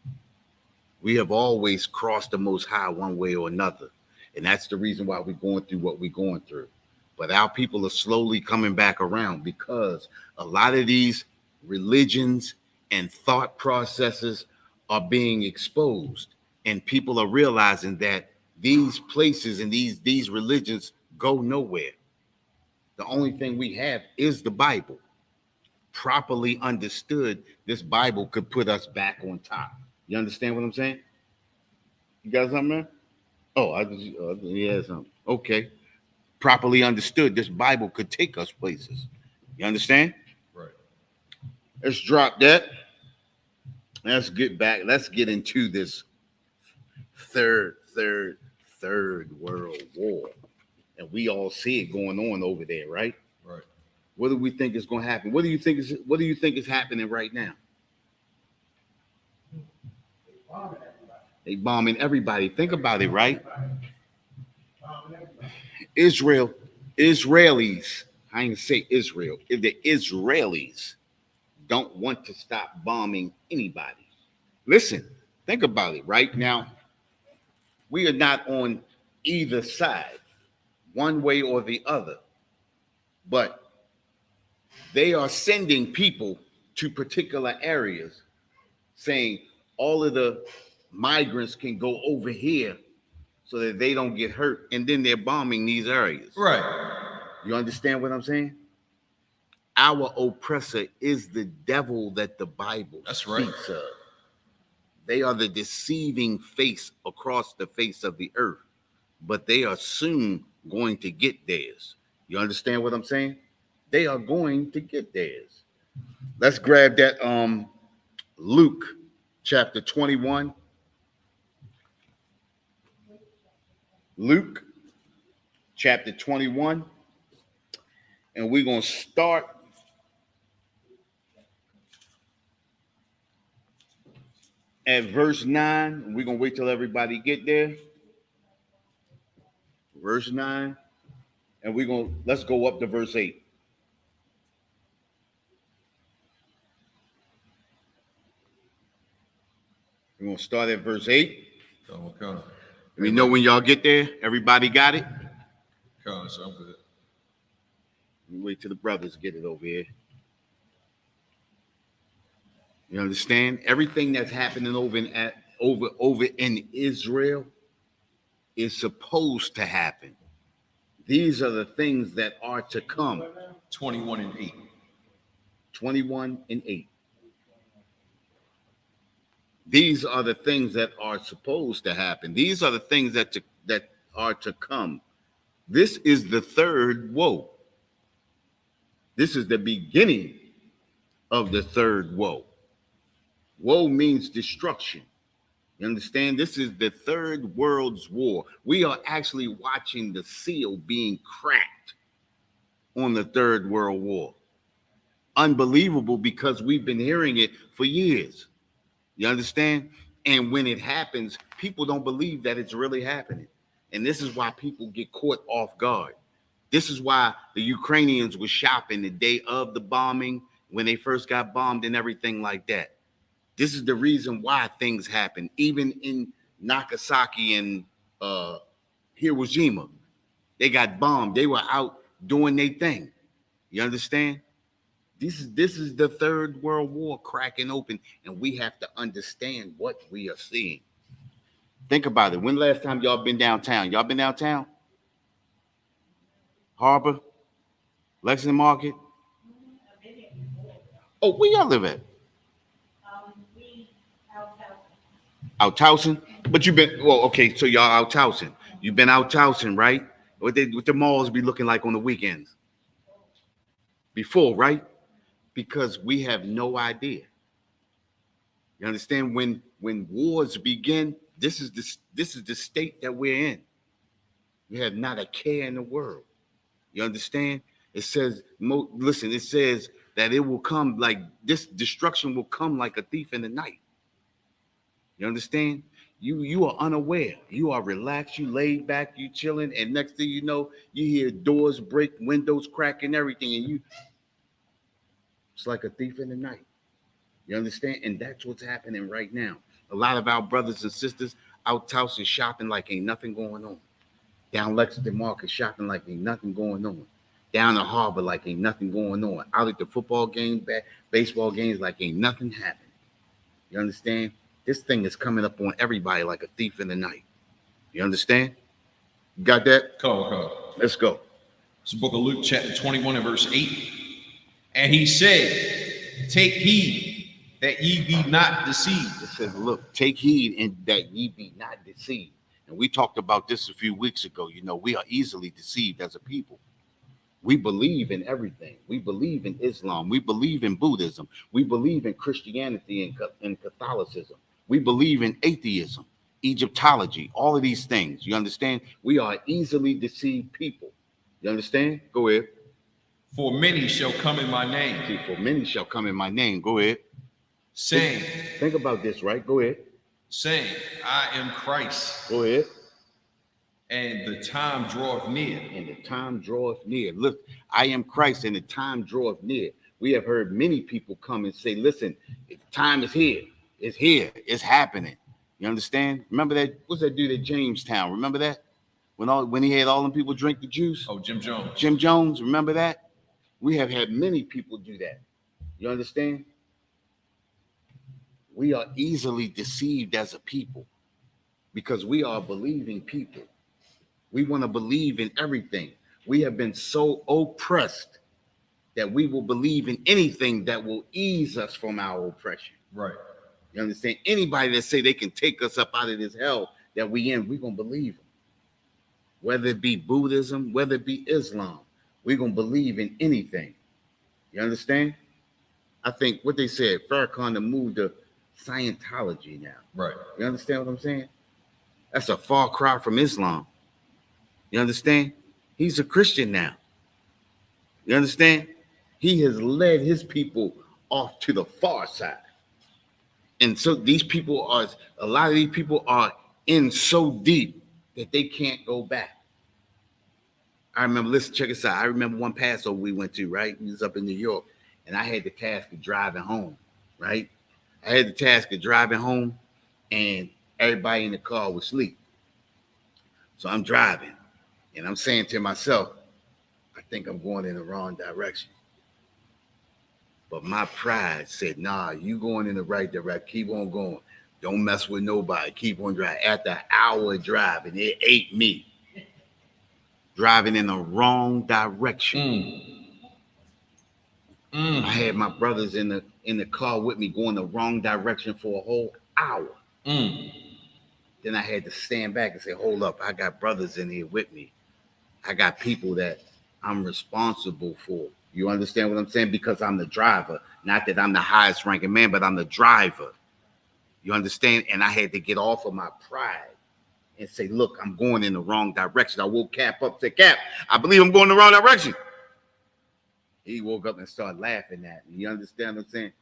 We have always crossed the Most High one way or another. And that's the reason why we're going through what we're going through. But our people are slowly coming back around, because a lot of these religions and thought processes are being exposed. And people are realizing that these places and these religions go nowhere. The only thing we have is the Bible. Properly understood, this Bible could put us back on top. You understand what I'm saying? You got something, man? Oh, yeah, something. Okay. Properly understood, this Bible could take us places. You understand? Right. Let's drop that. Let's get back. Let's get into this third world war. And we all see it going on over there, right? Right. What do we think is going to happen? What do you think is happening right now? They bombing everybody. Think about it, right? Israelis. I ain't say Israel. If the Israelis don't want to stop bombing anybody. Listen, think about it, right? Now, we are not on either side, one way or the other, but they are sending people to particular areas saying all of the migrants can go over here so that they don't get hurt, and then they're bombing these areas. Right. You understand what I'm saying? Our oppressor is the devil that the Bible speaks of. They are the deceiving face across the face of the earth, but they are soon going to get theirs. You understand what I'm saying? They are going to get theirs. Let's grab that Luke chapter 21. Luke chapter 21. And we're going to start at verse 9. We're going to wait till everybody get there. Verse 9. And let's go up to verse 8. We're going to start at verse 8. Okay. We know when y'all get there. Everybody got it? Okay, so I'm good. Wait till the brothers get it over here. You understand? Everything that's happening over in Israel is supposed to happen. These are the things that are to come. 21 and 8. 21 and 8. These are the things that are supposed to happen. These are the things that are to come. This is the third woe. This is the beginning of the third woe. Woe means destruction. You understand? This is the third world's war. We are actually watching the seal being cracked on the third world war. Unbelievable, because we've been hearing it for years. You understand? And when it happens, people don't believe that it's really happening. And this is why people get caught off guard. This is why the Ukrainians were shopping the day of the bombing, when they first got bombed and everything like that. This is the reason why things happen. Even in Nagasaki and Hiroshima, they got bombed. They were out doing their thing. You understand? This is the third world war cracking open, and we have to understand what we are seeing. Think about it. When the last time y'all been downtown? Y'all been downtown? Harbor? Lexington Market? Oh, where y'all live at? Out Towson? But you've been, well, okay, so y'all out Towson. You've been out Towson, right? What the malls be looking like on the weekends? Before, right? Because we have no idea. You understand? When wars begin, this is the state that we're in. We have not a care in the world. You understand? It says, listen, it says that it will come like this. Destruction will come like a thief in the night. You understand? You are unaware. You are relaxed. You laid back. You chilling, and next thing you know, you hear doors break, windows crack, and everything, and it's like a thief in the night. You understand? And that's what's happening right now. A lot of our brothers and sisters out Towson shopping like ain't nothing going on. Down Lexington Market shopping like ain't nothing going on. Down the harbor like ain't nothing going on. Out at the football games, baseball games like ain't nothing happening. You understand? This thing is coming up on everybody like a thief in the night. You understand? You got that? Come. Let's go. It's the book of Luke, chapter 21 and verse 8. And he said, take heed that ye be not deceived. It says, look, take heed and that ye be not deceived. And we talked about this a few weeks ago. You know, we are easily deceived as a people. We believe in everything. We believe in Islam. We believe in Buddhism. We believe in Christianity and Catholicism. We believe in atheism, Egyptology, all of these things. You understand? We are easily deceived people. You understand? Go ahead. For many shall come in my name. See, for many shall come in my name. Go ahead. Saying. Think about this, right? Go ahead. Saying, I am Christ. Go ahead. And the time draweth near. And the time draweth near. Look, I am Christ, and the time draweth near. We have heard many people come and say, listen, the time is here. It's here. It's happening. You understand? Remember that? What's that dude at Jamestown? Remember that? When he had all them people drink the juice? Oh, Jim Jones. Jim Jones, remember that? We have had many people do that. You understand? We are easily deceived as a people because we are believing people. We want to believe in everything. We have been so oppressed that we will believe in anything that will ease us from our oppression. Right. You understand? Anybody that say they can take us up out of this hell that we in, we're going to believe them. Whether it be Buddhism, whether it be Islam, we're going to believe in anything. You understand? I think what they said, Farrakhan moved to Scientology now. Right. You understand what I'm saying? That's a far cry from Islam. You understand? He's a Christian now. You understand? He has led his people off to the far side. And so a lot of these people are in so deep that they can't go back. I remember, listen, check this out. I remember one Passover we went to, right? We was up in New York, and I had the task of driving home, right? I had the task of driving home, and everybody in the car was asleep. So I'm driving, and I'm saying to myself, I think I'm going in the wrong direction. But my pride said, nah, you going in the right direction. Keep on going. Don't mess with nobody. Keep on driving. After an hour of driving, it ate me. driving in the wrong direction. I had my brothers in the car with me going the wrong direction for a whole hour. Then I had to stand back and say, hold up, I got brothers in here with me. I got people that I'm responsible for. You understand what I'm saying? Because I'm the driver. Not that I'm the highest ranking man, but I'm the driver. You understand? And I had to get off of my pride and say, look, I'm going in the wrong direction. I woke Cap up, said, Cap, I believe I'm going in the wrong direction. He woke up and started laughing at me. You understand what I'm saying?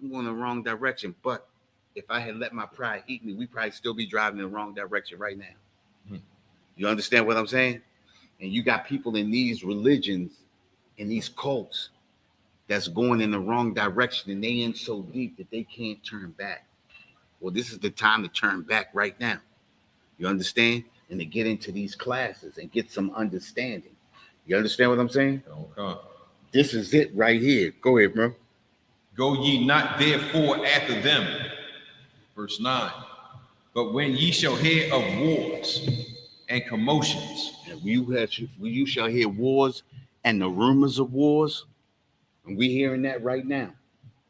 I'm going in the wrong direction. But if I had let my pride eat me, we probably still be driving in the wrong direction right now. You understand what I'm saying? And you got people in these religions, in these cults, that's going in the wrong direction, and they in so deep that they can't turn back. Well, this is the time to turn back right now. You understand? And to get into these classes and get some understanding. You understand what I'm saying? Okay. This is it right here. Go ahead, bro. Go ye not therefore after them. Verse 9. But when ye shall hear of wars and commotions. And you shall hear wars and the rumors of wars. And we hearing that right now.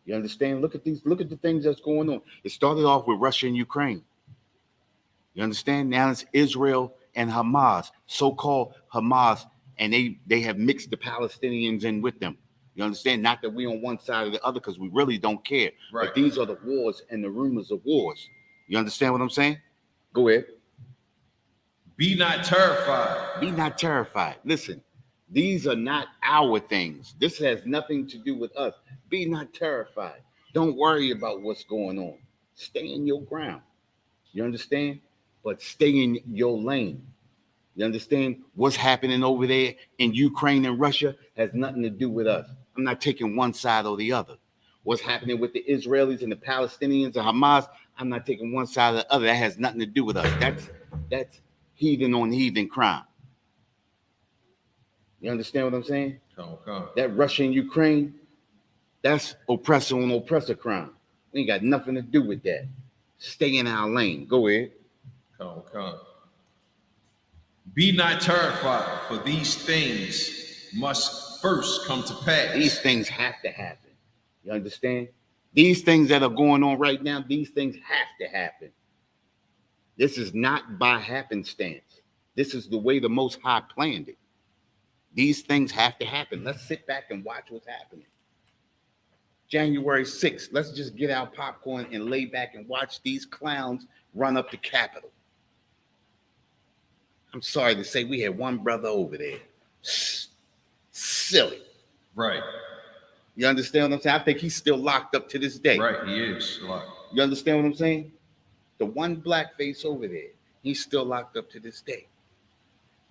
You understand? Look at the things that's going on. It started off with Russia and Ukraine. You understand? Now it's Israel and Hamas, so-called Hamas, and they have mixed the Palestinians in with them. You understand? Not that we on one side or the other, because we really don't care. Right. But these are the wars and the rumors of wars. You understand what I'm saying? Go ahead. Be not terrified. Be not terrified. Listen, these are not our things. This has nothing to do with us. Be not terrified. Don't worry about what's going on. Stay in your ground. You understand? But stay in your lane. You understand? What's happening over there in Ukraine and Russia has nothing to do with us. I'm not taking one side or the other. What's happening with the Israelis and the Palestinians and Hamas, I'm not taking one side or the other. That has nothing to do with us. That's heathen on heathen crime. You understand what I'm saying? Okay. That Russia and Ukraine, that's oppressor on oppressor crime. We ain't got nothing to do with that. Stay in our lane. Go ahead. Okay. Be not terrified, for these things must first come to pass. These things have to happen. You understand? These things that are going on right now, these things have to happen. This is not by happenstance. This is the way the Most High planned it. These things have to happen. Let's sit back and watch what's happening. January 6th, let's just get our popcorn and lay back and watch these clowns run up the Capitol. I'm sorry to say we had one brother over there. Silly. Right. You understand what I'm saying? I think he's still locked up to this day. Right, he is. You understand what I'm saying? The one black face over there, he's still locked up to this day.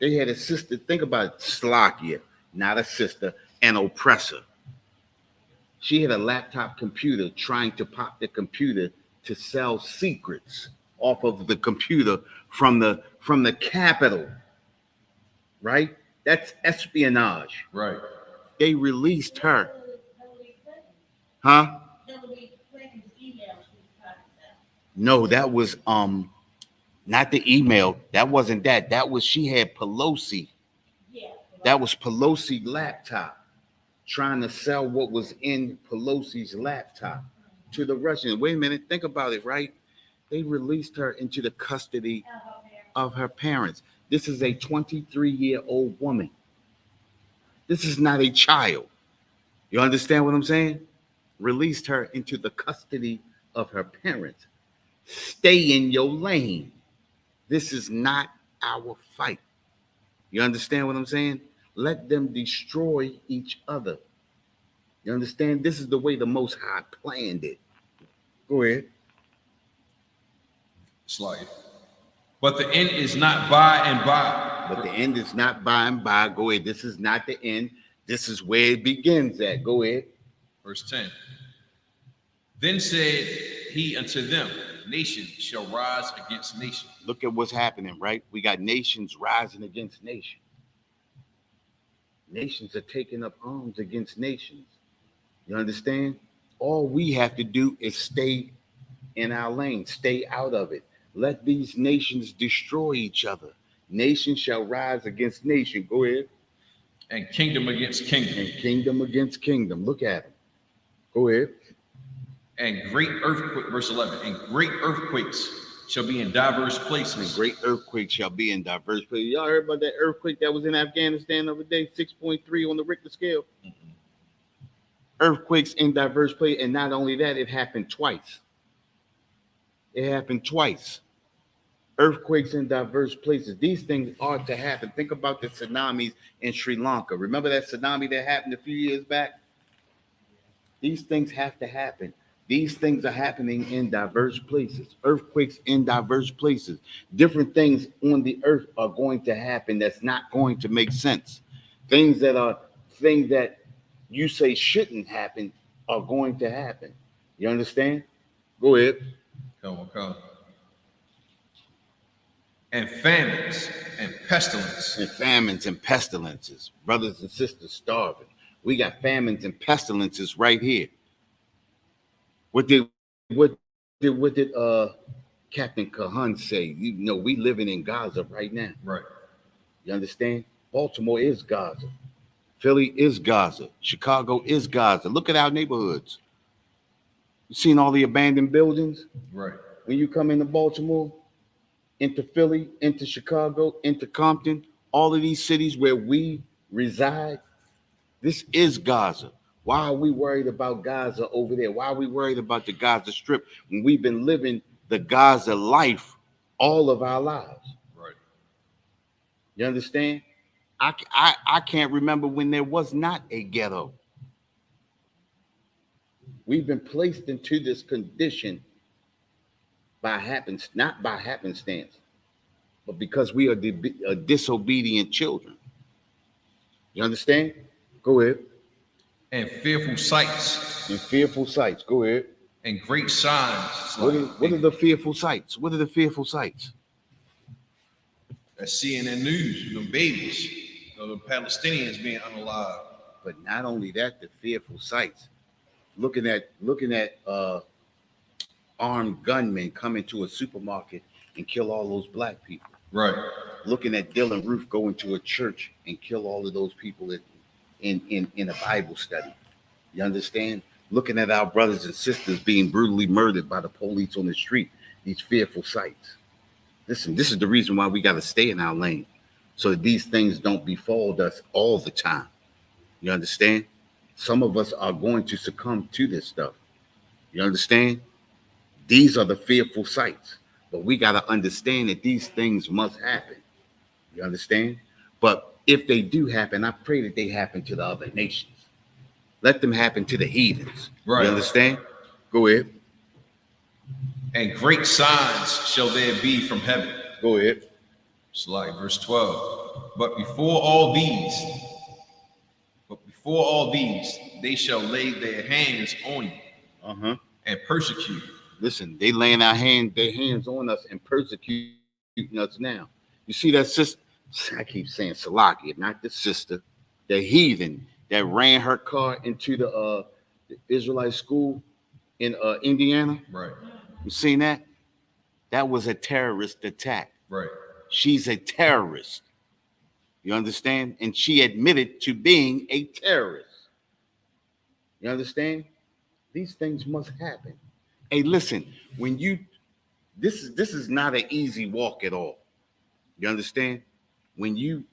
They had a sister, think about it, Slovakia, not a sister, an oppressor. She had a laptop computer trying to pop the computer to sell secrets off of the computer from the Capitol. Right? That's espionage. Right. They released her. Huh? No, that was not the email. That wasn't that. That was she had Pelosi. That was Pelosi's laptop, trying to sell what was in Pelosi's laptop to the Russians. Wait a minute, think about it, right? They released her into the custody of her parents. This is a 23-year-old woman. This is not a child. You understand what I'm saying? Released her into the custody of her parents. Stay in your lane. This is not our fight. You understand what I'm saying? Let them destroy each other. You understand? This is the way the Most High planned it. Go ahead. Slide. But the end is not by and by. But the end is not by and by. Go ahead. This is not the end. This is where it begins at. Go ahead. Verse 10. Then said he unto them, nation shall rise against nation. Look at what's happening, right? We got nations rising against nations. Nations are taking up arms against nations. You understand? All we have to do is stay in our lane, stay out of it. Let these nations destroy each other. Nation shall rise against nation. Go ahead. and kingdom against kingdom, And kingdom against kingdom. Look at them. Go ahead. and great earthquake, verse 11, and great earthquakes shall be in diverse And places. great earthquakes shall be in diverse places. Y'all heard about that earthquake that was in Afghanistan the other day, 6.3 on the Richter scale? Earthquakes in diverse places. And not only that, it happened twice. It happened twice. Earthquakes in diverse places. These things are to happen. Think about the tsunamis in Sri Lanka. Remember that tsunami that happened a few years back? These things have to happen. These things are happening in diverse places. Earthquakes in diverse places. Different things on the earth are going to happen that's not going to make sense. Things that you say shouldn't happen are going to happen. You understand? Go ahead. Come on, come. And famines and pestilence. And famines and pestilences. Brothers and sisters starving. We got famines and pestilences right here. What did Captain Kahan say? You know, we living in Gaza right now. Right. You understand? Baltimore is Gaza. Philly is Gaza. Chicago is Gaza. Look at our neighborhoods. You seen all the abandoned buildings? Right. When you come into Baltimore, into Philly, into Chicago, into Compton, all of these cities where we reside, this is Gaza. Why are we worried about Gaza over there? Why are we worried about the Gaza Strip when we've been living the Gaza life all of our lives? Right. You understand? I can't remember when there was not a ghetto. We've been placed into this condition not by happenstance, but because we are disobedient children. You understand? Go ahead. And fearful sights And fearful sights. Go ahead. and great signs. It's What are the fearful sights? What are the fearful sights? that CNN news, the babies, the Palestinians being unalive. But not only that, the fearful sights. Looking at armed gunmen come into a supermarket and kill all those black people. Right. Looking at Dylan Roof go into a church and kill all of those people in a Bible study. You understand? Looking at our brothers and sisters being brutally murdered by the police on the street. These fearful sights. Listen, this is the reason why we got to stay in our lane, so that these things don't befall us all the time. You understand? Some of us are going to succumb to this stuff. You understand? These are the fearful sights. But we got to understand that these things must happen. You understand? But if they do happen, I pray that they happen to the other nations. Let them happen to the heathens. Right. You understand? Go ahead. And great signs shall there be from heaven. Go ahead. It's like verse 12. Before all these, they shall lay their hands on you and persecute. Listen, they laying their hands on us and persecuting us now. You see that sister? I keep saying Salakia, not the sister, the heathen that ran her car into the Israelite school in Indiana. Right. You seen that? That was a terrorist attack. Right. She's a terrorist. You understand? And she admitted to being a terrorist. You understand? These things must happen. Hey, listen, this is not an easy walk at all. You understand? When you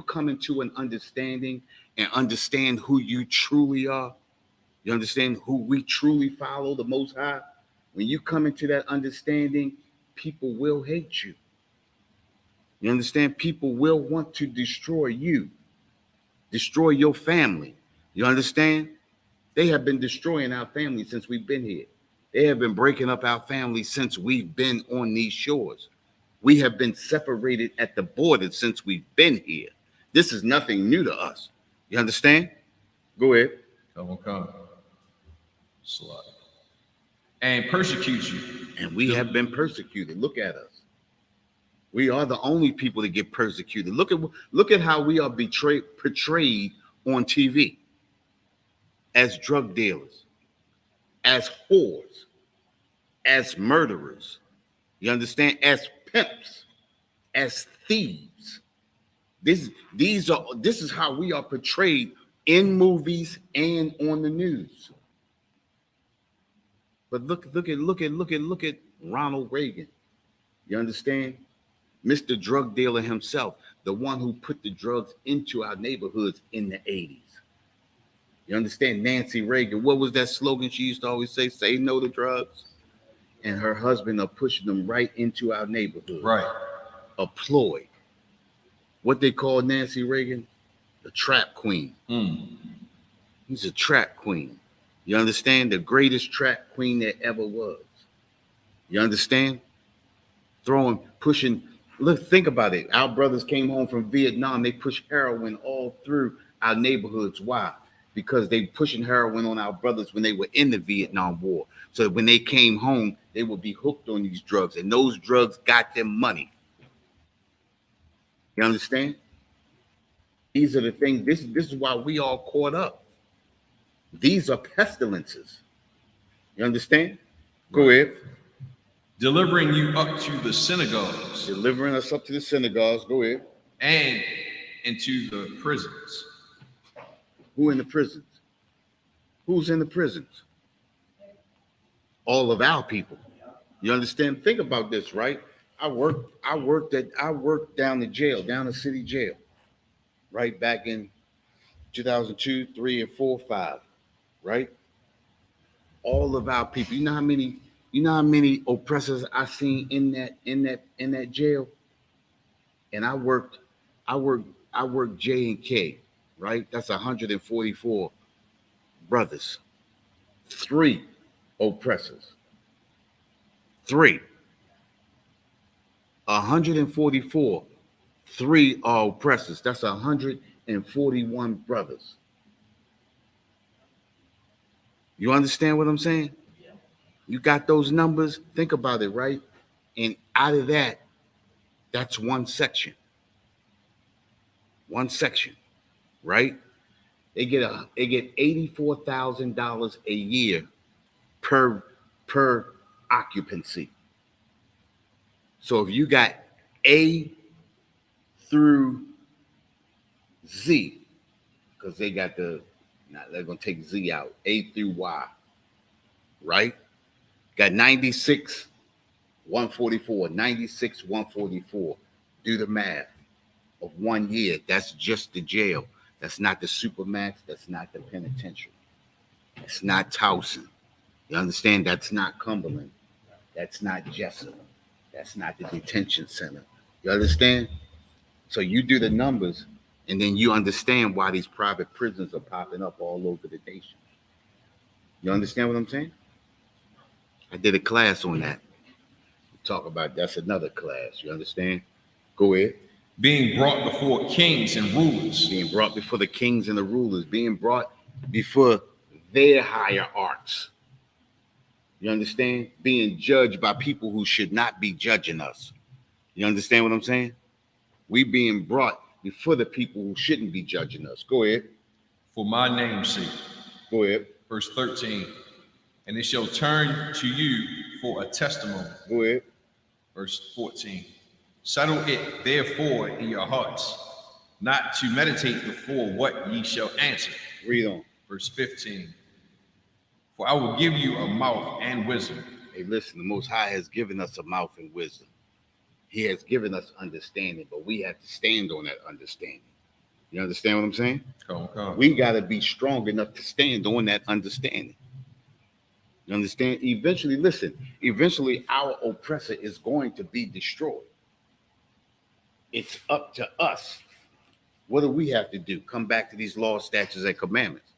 come into an understanding and understand who you truly are, you understand who we truly follow, the Most High. When you come into that understanding, people will hate you. You understand? People will want to destroy you, destroy your family. You understand? They have been destroying our family since we've been here. They have been breaking up our family since we've been on these shores. We have been separated at the border since we've been here. This is nothing new to us. You understand? Go ahead. Come. Slut. And persecute you. And we have been persecuted. Look at us. We are the only people that get persecuted. Look at how we are portrayed on TV as drug dealers, as whores, as murderers. You understand? As pimps, as thieves. This is how we are portrayed in movies and on the news. But look at Ronald Reagan. You understand? Mr. Drug Dealer himself, the one who put the drugs into our neighborhoods in the 80s. You understand? Nancy Reagan, what was that slogan she used to always say? Say no to drugs. And her husband are pushing them right into our neighborhood. Right. A ploy. What they call Nancy Reagan? The trap queen. He's a trap queen. You understand? The greatest trap queen there ever was. You understand? Pushing. Look, think about it. Our brothers came home from Vietnam. They pushed heroin all through our neighborhoods. Why? Because they pushing heroin on our brothers when they were in the Vietnam War. So that when they came home, they would be hooked on these drugs. And those drugs got them money. You understand? These are the things. This is why we all caught up. These are pestilences. You understand? Go ahead. Delivering you up to the synagogues. Delivering us up to the synagogues. Go ahead. And into the prisons. Who in the prisons? Who's in the prisons? All of our people. You understand? Think about this, right? I worked down the jail, down the city jail, right back in 2002, 3, and 4, 5, right? All of our people. You know how many oppressors I seen in that jail? And I worked J and K, right? That's 144 brothers. 3 oppressors. 3. 144. 3 are oppressors. That's 141 brothers. You understand what I'm saying? Yeah. You got those numbers? Think about it, right? And out of that, that's one section. One section, right? They get $84,000 a year per occupancy. So if you got A through Z, because they're gonna take Z out, A through Y, right? Got 96, 144, 96, 144. Do the math of 1 year. That's just the jail. That's not the supermax. That's not the penitentiary. That's not Towson. You understand? That's not Cumberland. That's not Jessup. That's not the detention center. You understand? So you do the numbers, and then you understand why these private prisons are popping up all over the nation. You understand what I'm saying? I did a class on that. Talk about that's another class. You understand? Go ahead. Being brought before kings and rulers. Being brought before the kings and the rulers. Being brought before their hierarchs. You understand? Being judged by people who should not be judging us. You understand what I'm saying? We being brought before the people who shouldn't be judging us. Go ahead. For my name's sake. Go ahead. Verse 13. And it shall turn to you for a testimony. Go ahead. Verse 14. Settle it therefore in your hearts, not to meditate before what ye shall answer. Read on. Verse 15. For I will give you a mouth and wisdom. Hey, listen, the Most High has given us a mouth and wisdom. He has given us understanding, but we have to stand on that understanding. You understand what I'm saying? Come. We got to be strong enough to stand on that understanding. You understand? Eventually our oppressor is going to be destroyed. It's up to us. What do we have to do? Come back to these laws, statutes, and commandments.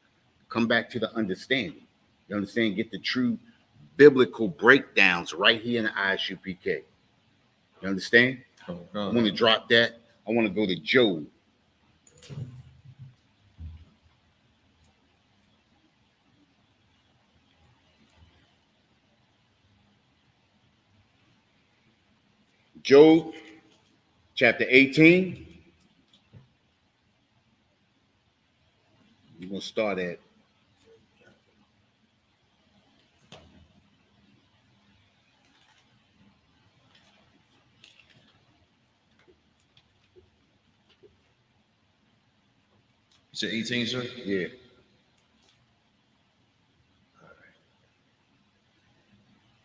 Come back to the understanding. You understand? Get the true biblical breakdowns right here in the ISUPK. You understand? I want to drop that. I want to go to Job. Job, chapter 18. We're going to start at said 18, sir? Yeah.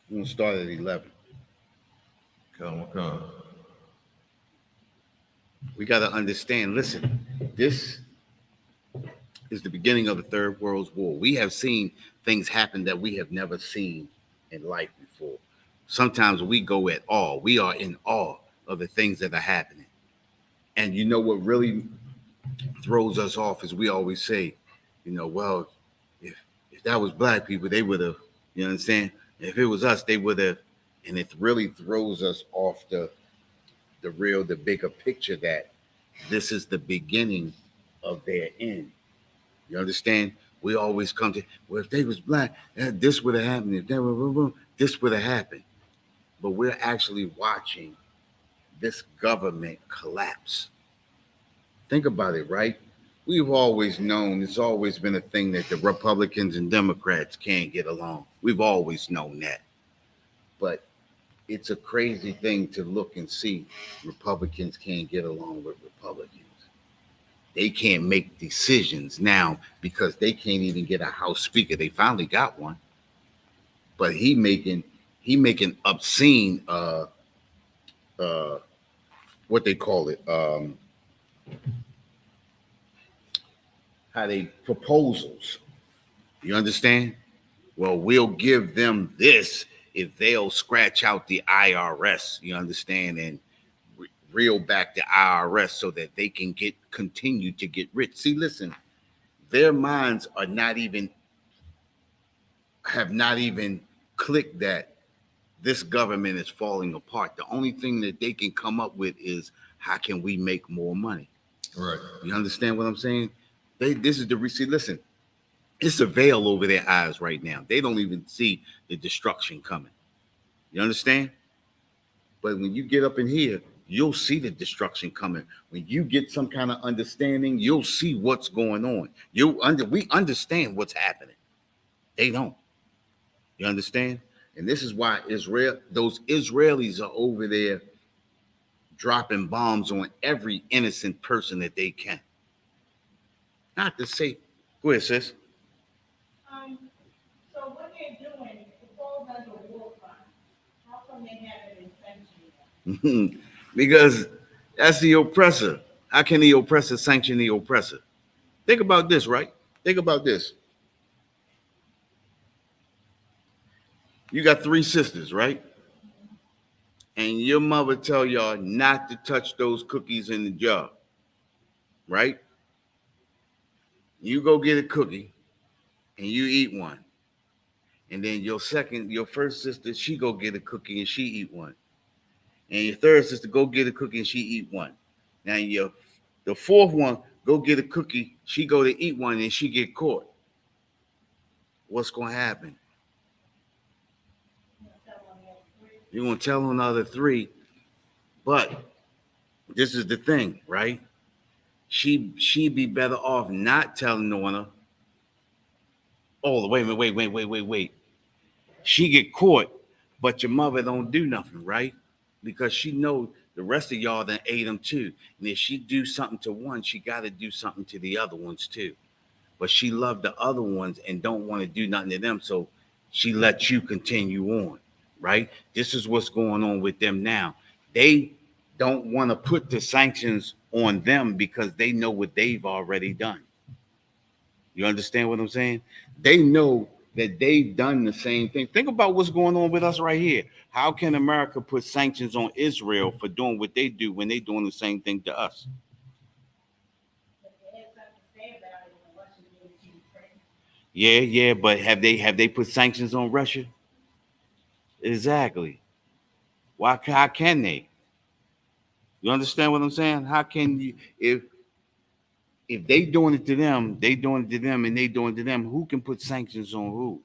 We're gonna start at 11. Come. We got to understand. Listen, this is the beginning of the Third World War. We have seen things happen that we have never seen in life before. Sometimes we go at awe. We are in awe of the things that are happening. And you know what really throws us off is we always say, well, if that was black people, they would have, you understand? If it was us, they would have. And it really throws us off the bigger picture that this is the beginning of their end. You understand? We always come to, well, if they was black, this would have happened. If they were, this would have happened. But we're actually watching this government collapse. Think about it, right? We've always known, it's always been a thing that the Republicans and Democrats can't get along. We've always known that. But it's a crazy thing to look and see Republicans can't get along with Republicans. They can't make decisions now because they can't even get a House Speaker. They finally got one, but he making obscene what they call it how they proposals. You understand? Well, we'll give them this if they'll scratch out the IRS. You understand? And reel back the IRS so that they can continue to get rich. See, listen, their minds have not even clicked that this government is falling apart. The only thing that they can come up with is how can we make more money? Right. You understand what I'm saying? This is the receipt. Listen, it's a veil over their eyes right now. They don't even see the destruction coming. You understand? But when you get up in here, you'll see the destruction coming. When you get some kind of understanding, you'll see what's going on. We understand what's happening. They don't. You understand? And this is why those Israelis are over there dropping bombs on every innocent person that they can. Not to say, go ahead, sis. So what they're doing, it falls under war crime. How come they haven't been sanctioned? Because that's the oppressor. How can the oppressor sanction the oppressor? Think about this, right? Think about this. You got 3 sisters, right? And your mother tell y'all not to touch those cookies in the jar, right? You go get a cookie and you eat one. And then your first sister, she go get a cookie and she eat one. And your third sister go get a cookie and she eat one. Now the fourth one go get a cookie, she go to eat one and she get caught. What's gonna happen? You're gonna tell on the other 3, but this is the thing, right? She'd be better off not telling on her. Oh, wait. She get caught, but your mother don't do nothing, right? Because she know the rest of y'all done ate them too. And if she do something to one, she got to do something to the other ones too. But she loved the other ones and don't want to do nothing to them, so she lets you continue on, right? This is what's going on with them now. They don't want to put the sanctions on them because they know what they've already done. You understand what I'm saying? They know that they've done the same thing. Think about what's going on with us right here. How can America put sanctions on Israel for doing what they do when they're doing the same thing to us? Yeah, but have they put sanctions on Russia? Exactly. Why? How can they? You understand what I'm saying? How can you if they doing it to them, they doing it to them, and they doing it to them? Who can put sanctions on who?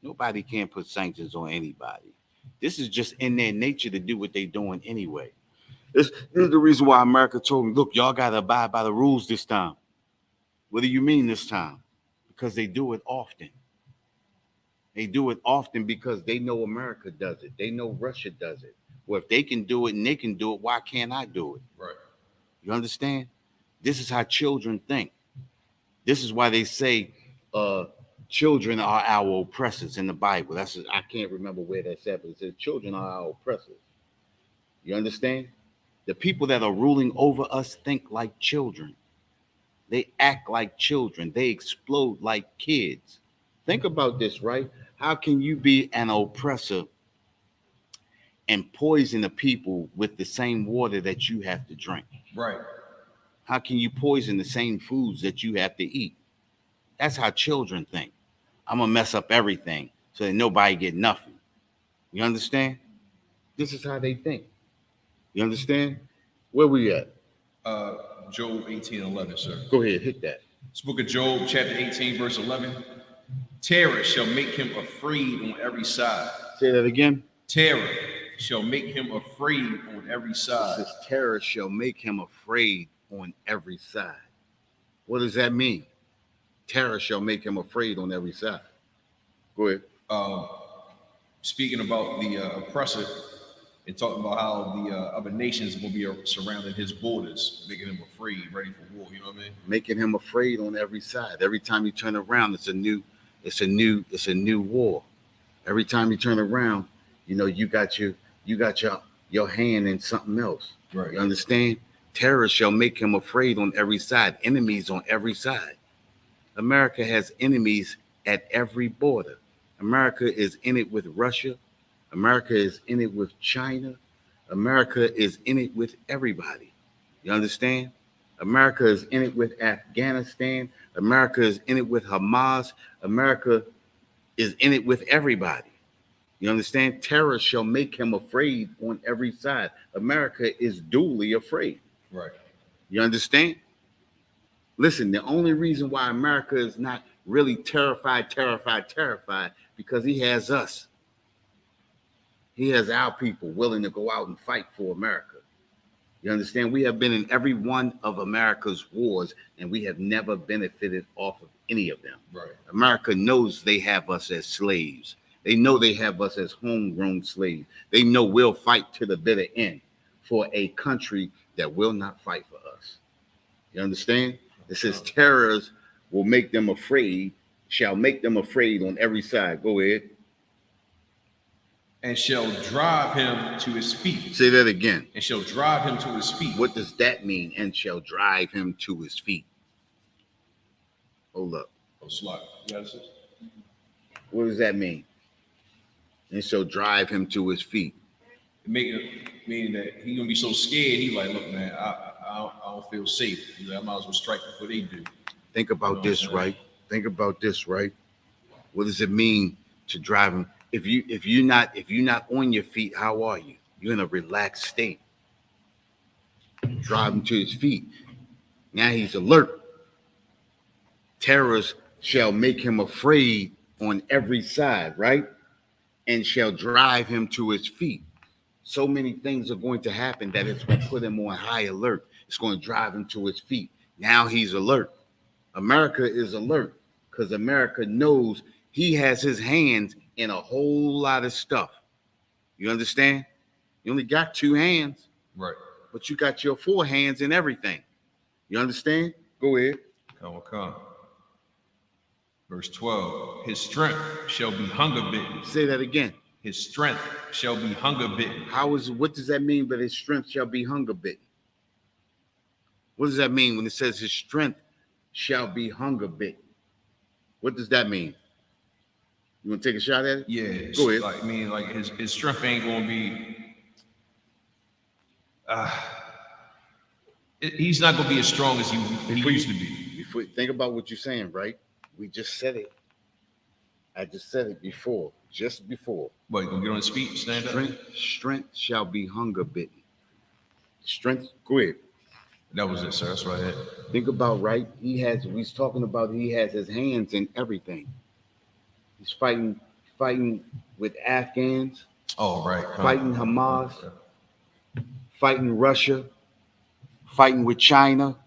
Nobody can put sanctions on anybody. This is just in their nature to do what they're doing anyway. This is the reason why America told me, look, y'all got to abide by the rules this time. What do you mean this time? Because they do it often. They do it often because they know America does it. They know Russia does it. Well, if they can do it and they can do it, why can't I do it? Right. You understand? This is how children think. This is why they say children are our oppressors in the Bible. I can't remember where that's at, but it says children are our oppressors. You understand? The people that are ruling over us think like children. They act like children. They explode like kids. Think about this, right? How can you be an oppressor and poison the people with the same water that you have to drink? Right. How can you poison the same foods that you have to eat? That's how children think. I'm gonna mess up everything so that nobody get nothing. You understand? This is how they think. You understand? Where we at? Uh, Job 18:11, sir. Go ahead, hit that. This book of Job, chapter 18, verse 11. Terror shall make him afraid on every side. Say that again. Terror shall make him afraid on every It side. says terror shall make him afraid on every side. What does that mean? Terror shall make him afraid on every side. Go ahead. Speaking about the oppressor and talking about how the other nations will be surrounding his borders, making him afraid, ready for war. You know what I mean? Making him afraid on every side. Every time you turn around, it's a new war. Every time you turn around, you got your hand in something else. Right. You understand? Terror shall make him afraid on every side. Enemies on every side. America has enemies at every border. America is in it with Russia. America is in it with China. America is in it with everybody. You understand? America is in it with Afghanistan. America is in it with Hamas. America is in it with everybody. You understand? Terror shall make him afraid on every side. America is duly afraid. Right. You understand? Listen, the only reason why America is not really terrified, because he has us. He has our people willing to go out and fight for America. You understand? We have been in every one of America's wars, and we have never benefited off of any of them. Right. America knows they have us as slaves. They know they have us as homegrown slaves. They know we'll fight to the bitter end for a country that will not fight for us. You understand? It says terrors will make them afraid, shall make them afraid on every side. Go ahead. And shall drive him to his feet. Say that again. And shall drive him to his feet. What does that mean? And shall drive him to his feet. Hold up. Oh, slide. Yes. What does that mean? And shall drive him to his feet. Meaning that he's gonna be so scared. He's like, look, man, I don't feel safe. He's like, I might as well strike before they do. Think about this, right? Think about this, right? What does it mean to drive him? If you're not on your feet, how are you? You're in a relaxed state. Drive him to his feet. Now he's alert. Terrors shall make him afraid on every side, right? And shall drive him to his feet. So many things are going to happen that it's going to put him on high alert. It's going to drive him to his feet. Now he's alert. America is alert because America knows he has his hands in a whole lot of stuff. You understand? You only got 2 hands. Right. But you got your 4 hands in everything. You understand? Go ahead. Come. Verse 12. His strength shall be hunger bitten. Say that again. His strength shall be hunger bitten. What does that mean? But his strength shall be hunger bitten. What does that mean when it says his strength shall be hunger bitten? What does that mean? You want to take a shot at it? Yeah. Go ahead. Like his strength ain't gonna be. He's not gonna be as strong as he used to be. Think about what you're saying, right? We just said it. I just said it before. Just before. What, you gonna get on his feet, stand up? Strength shall be hunger bitten. Strength, go ahead. That was it, sir. That's what I had. Think about, right? He has his hands in everything. He's fighting with Afghans. Oh, right. Fighting Hamas. Fighting Russia. Fighting with China.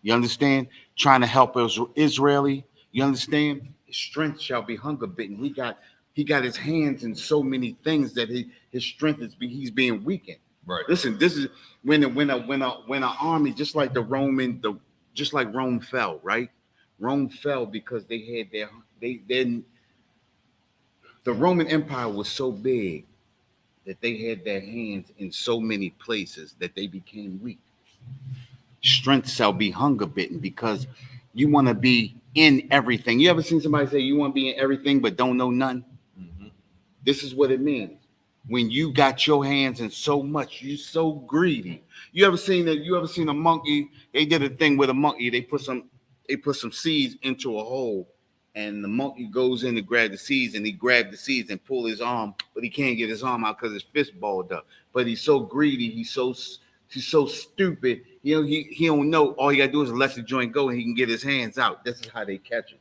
You understand? Trying to help Israeli. You understand? His strength shall be hunger bitten. He got his hands in so many things that his strength he's being weakened. Right. Listen, this is when an army, just like Rome fell, right? Rome fell because they had the Roman Empire was so big that they had their hands in so many places that they became weak. Strength shall be hunger bitten, because you want to be in everything. You ever seen somebody say you want to be in everything but don't know none? Mhm. This is what it means. When you got your hands in so much, you so greedy. You ever seen that? You ever seen a monkey? They did a thing with a monkey. They put some seeds into a hole, and the monkey goes in to grab the seeds, and he grabbed the seeds and pull his arm, but he can't get his arm out because his fist balled up. But he's so greedy. He's so stupid. You know, he don't know. All you gotta do is let the joint go, and he can get his hands out. This is how they catch him.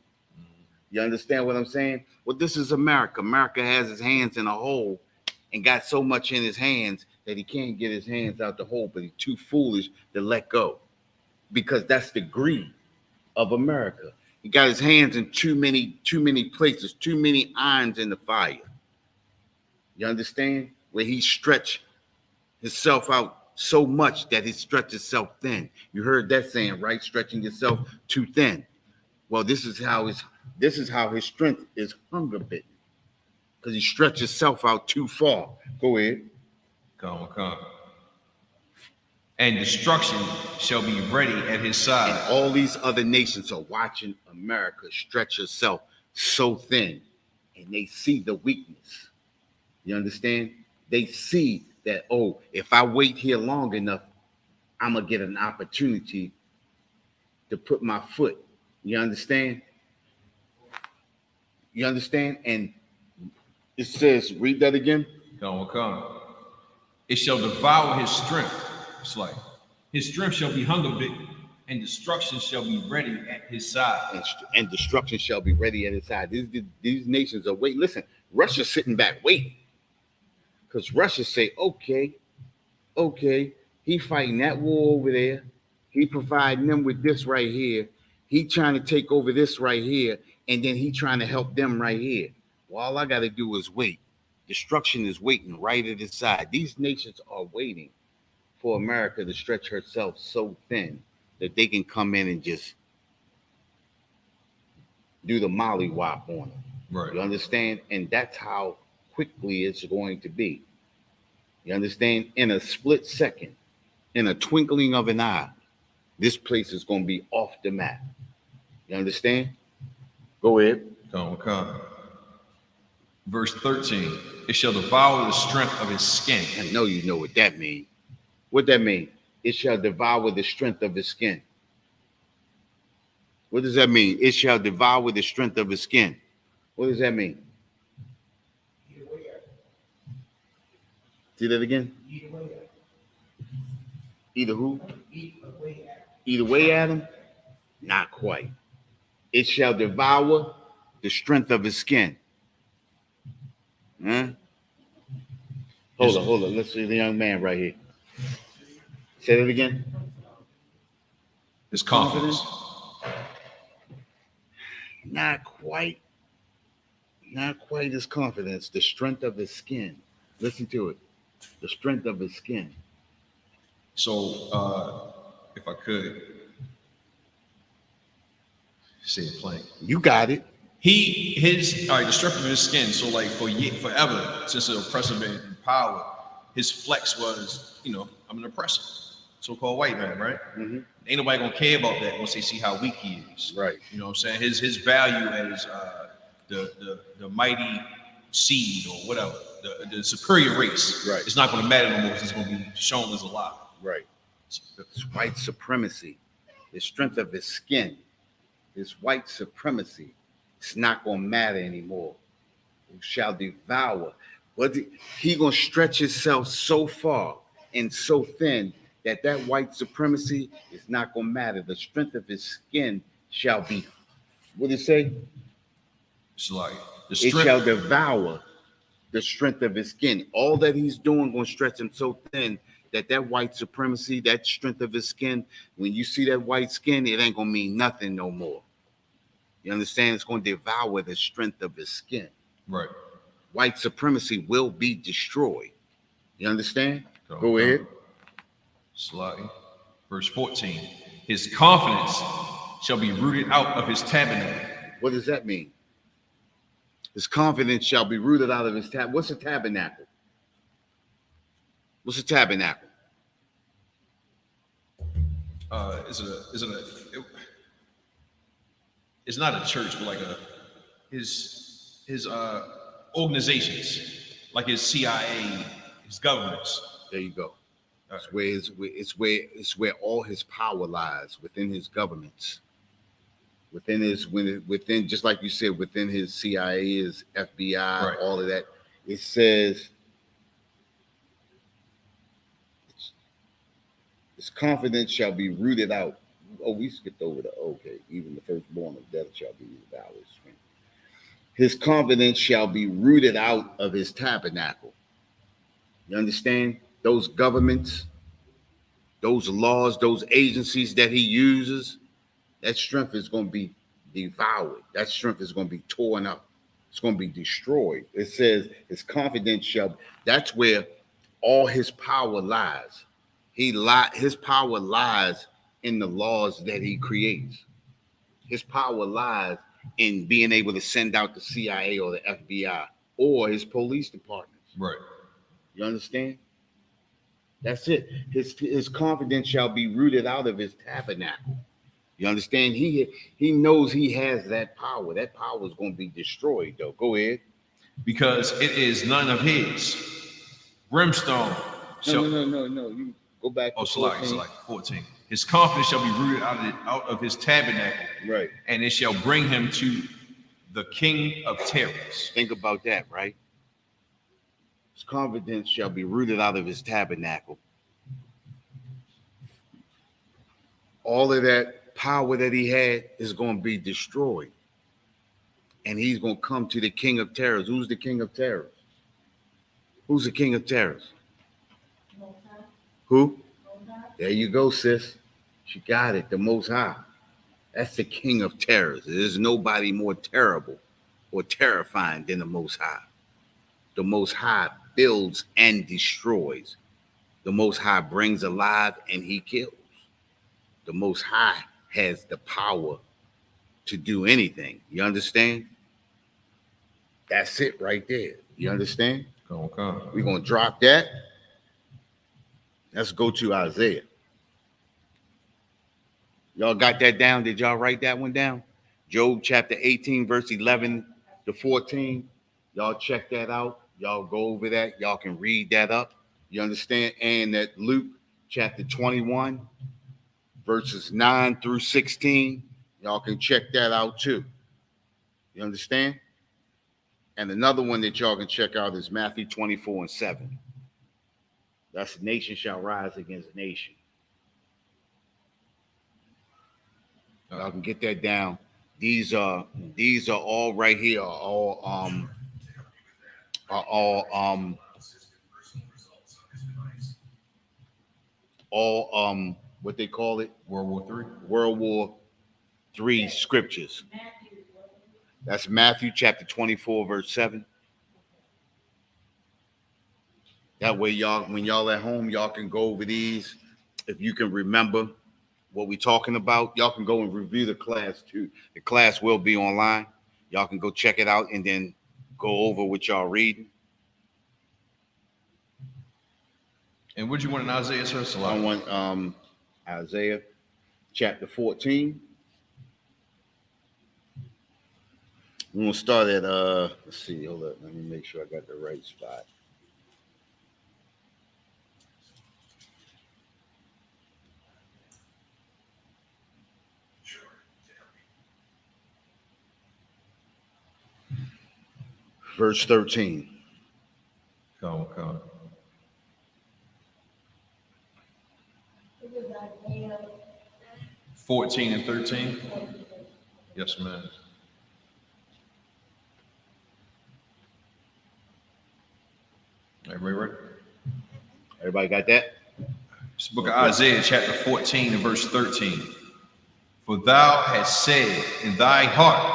You understand what I'm saying? Well, this is America. America has his hands in a hole and got so much in his hands that he can't get his hands out the hole, but he's too foolish to let go, because that's the greed of America. He got his hands in too many places, too many irons in the fire. You understand? Where he stretched himself out so much that he stretched himself thin. You heard that saying, right? Stretching yourself too thin. Well, this is how his strength is hunger bitten, because he stretched himself out too far. Go ahead. Come. And destruction shall be ready at his side. And all these other nations are watching America stretch herself so thin, and they see the weakness. You understand? They see that, oh, if I wait here long enough, I'm going to get an opportunity to put my foot. You understand? You understand? And it says, read that again. Come. It shall devour his strength. It's like his strength shall be hunger bitten, and destruction shall be ready at his side. And destruction shall be ready at his side. These nations are waiting. Listen, Russia's sitting back waiting, because Russia say, okay, he fighting that war over there. He providing them with this right here. He trying to take over this right here, and then he trying to help them right here. Well, all I got to do is wait. Destruction is waiting right at his side. These nations are waiting for America to stretch herself so thin that they can come in and just do the mollywop on them. Right. You understand? And that's how quickly it's going to be. You understand? In a split second, in a twinkling of an eye, this place is going to be off the map. You understand? Go ahead. Come. Verse 13. It shall devour the strength of his skin. I know you know what that means. What that mean? It shall devour the strength of his skin. What does that mean? It shall devour the strength of his skin. What does that mean? See that again? Either who? Either way at him? Not quite. It shall devour the strength of his skin. Huh? Hold on. Let's see the young man right here. Say that again. His confidence. Not quite his confidence. The strength of his skin. Listen to it. The strength of his skin. So, if I could say it plain. You got it. The strength of his skin. So, like forever, since the oppressor been in power, his flex was, I'm an oppressor, so-called white man, right? Mm-hmm. Ain't nobody gonna care about that once they see how weak he is. Right. You know what I'm saying? His value as the mighty seed or whatever, the superior race. Right. It's not gonna matter no more because it's gonna be shown as a lie. Right. It's white supremacy. The strength of his skin. His white supremacy. It's not gonna matter anymore. Who shall devour? He gonna stretch himself so far and so thin that white supremacy is not gonna matter. The strength of his skin shall be. What did it say? It's like it shall devour the strength of his skin. All that he's doing gonna stretch him so thin that white supremacy, that strength of his skin, when you see that white skin, it ain't gonna mean nothing no more. You understand? It's gonna devour the strength of his skin. Right. White supremacy will be destroyed. You understand? Go ahead. Slightly. Verse 14. His confidence shall be rooted out of his tabernacle. What does that mean? His confidence shall be rooted out of his tabernacle. What's a tabernacle? What's a tabernacle? It's not a church, but like his organizations, like his CIA, his governments. There you go. It's where all his power lies, within his governments, within just like you said, within his CIA, his FBI, Right. all of that. It says his confidence shall be rooted out. Oh, we skipped over the okay. Even the firstborn of death shall be rooted out. His confidence shall be rooted out of his tabernacle. You understand? Those governments, those laws, those agencies that he uses, that strength is going to be devoured. That strength is going to be torn up. It's going to be destroyed. It says his confidence shall, that's where all his power lies. His power lies in the laws that he creates. His power lies in being able to send out the CIA or the FBI or his police departments. Right. You understand? That's it. His confidence shall be rooted out of his tabernacle. You understand? He knows he has that power. That power is going to be destroyed, though. Go ahead. Because it is none of his. Brimstone shall. No. You go back to 14. 14. His confidence shall be rooted out of his tabernacle. Right. And it shall bring him to the king of terrors. Think about that, right? His confidence shall be rooted out of his tabernacle. All of that power that he had is going to be destroyed. And he's going to come to the king of terrors. Who's the king of terrors? Who's the king of terrors? Who? There you go, sis. She got it. The Most High. That's the king of terrors. There's nobody more terrible or terrifying than the Most High. The Most High builds and destroys. The Most High brings alive and he kills. The Most High has the power to do anything. You understand? That's it right there. You understand? Okay. We're going to drop that. Let's go to Isaiah. Y'all got that down? Did y'all write that one down? Job chapter 18, verse 11 to 14. Y'all check that out. Y'all go over that. Y'all can read that up. You understand? And that Luke chapter 21, verses 9 through 16. Y'all can check that out too. You understand? And another one that y'all can check out is Matthew 24 and 7. That's nation shall rise against nation. Y'all can get that down. These are all right here. Are all what they call it? World War III. World War III scriptures. That's Matthew chapter 24, verse 7. That way, y'all, when y'all at home, y'all can go over these. If you can remember what we're talking about, y'all can go and review the class too. The class will be online. Y'all can go check it out and then go over what y'all reading. And what do you want in Isaiah, sir? I want Isaiah chapter 14. We're gonna start at let's see, hold up, let me make sure I got the right spot. Verse 13. Come. 14 and 13. Yes, ma'am. Everybody ready? Everybody got that? It's the book of Isaiah, chapter 14 and verse 13. For thou hast said in thine heart,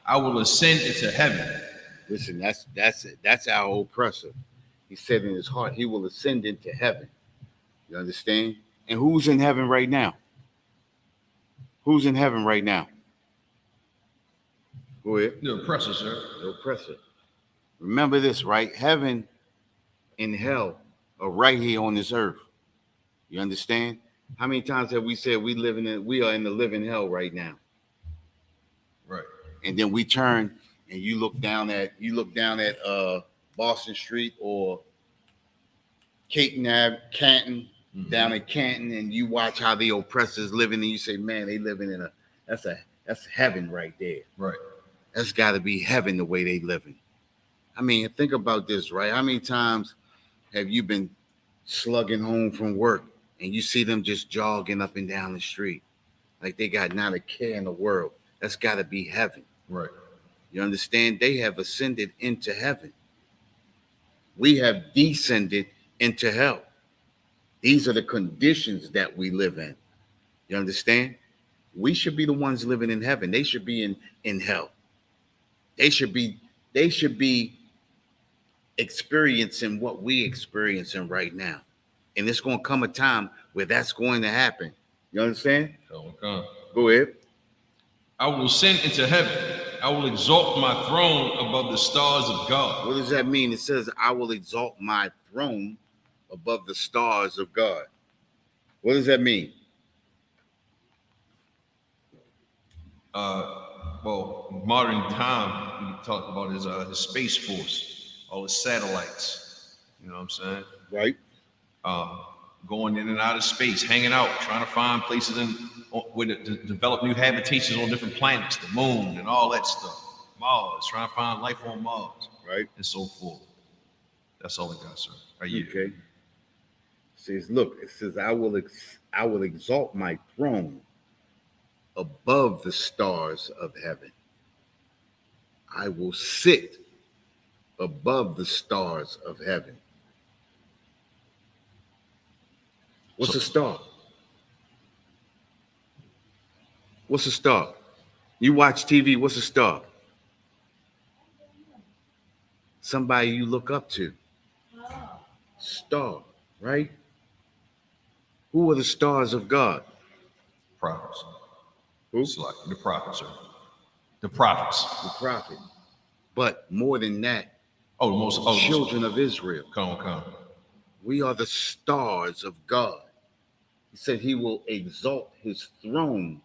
I will ascend into heaven. Listen, that's our oppressor. He said in his heart, he will ascend into heaven. You understand? And who's in heaven right now? Who's in heaven right now? Go ahead. The oppressor, sir. The oppressor. Remember this, right? Heaven and hell are right here on this earth. You understand? How many times have we said we are in the living hell right now? Right. And then we turn and you look down at Boston Street or Canton, down at Canton, and you watch how the oppressors living, and you say, man, they living in that's heaven right there. Right. That's got to be heaven the way they living. I mean, think about this, right? How many times have you been slugging home from work and you see them just jogging up and down the street like they got not a care in the world? That's got to be heaven. Right. You understand? They have ascended into heaven. We have descended into hell. These are the conditions that we live in. You understand? We should be the ones living in heaven. They should be in hell. They should be experiencing what we experiencing right now. And it's going to come a time where that's going to happen. You understand? Okay. Go ahead. I will ascend into heaven. I will exalt my throne above the stars of God. What does that mean? It says, I will exalt my throne above the stars of God. What does that mean? Well, modern time, we talk about his space force, all his satellites. You know what I'm saying? Right. Going in and out of space, hanging out, trying to find places to develop new habitations on different planets, the moon and all that stuff. Mars, trying to find life on Mars. Right. And so forth. That's all I got, sir. Right here. Okay. It says, look, it says, I will exalt my throne above the stars of heaven. I will sit above the stars of heaven. What's a star? What's a star? You watch TV, what's a star? Somebody you look up to. Star, right? Who are the stars of God? Prophets. Who? It's like the prophets, sir. The prophets. The prophet. But more than that, children of Israel. Come. We are the stars of God. He said he will exalt his throne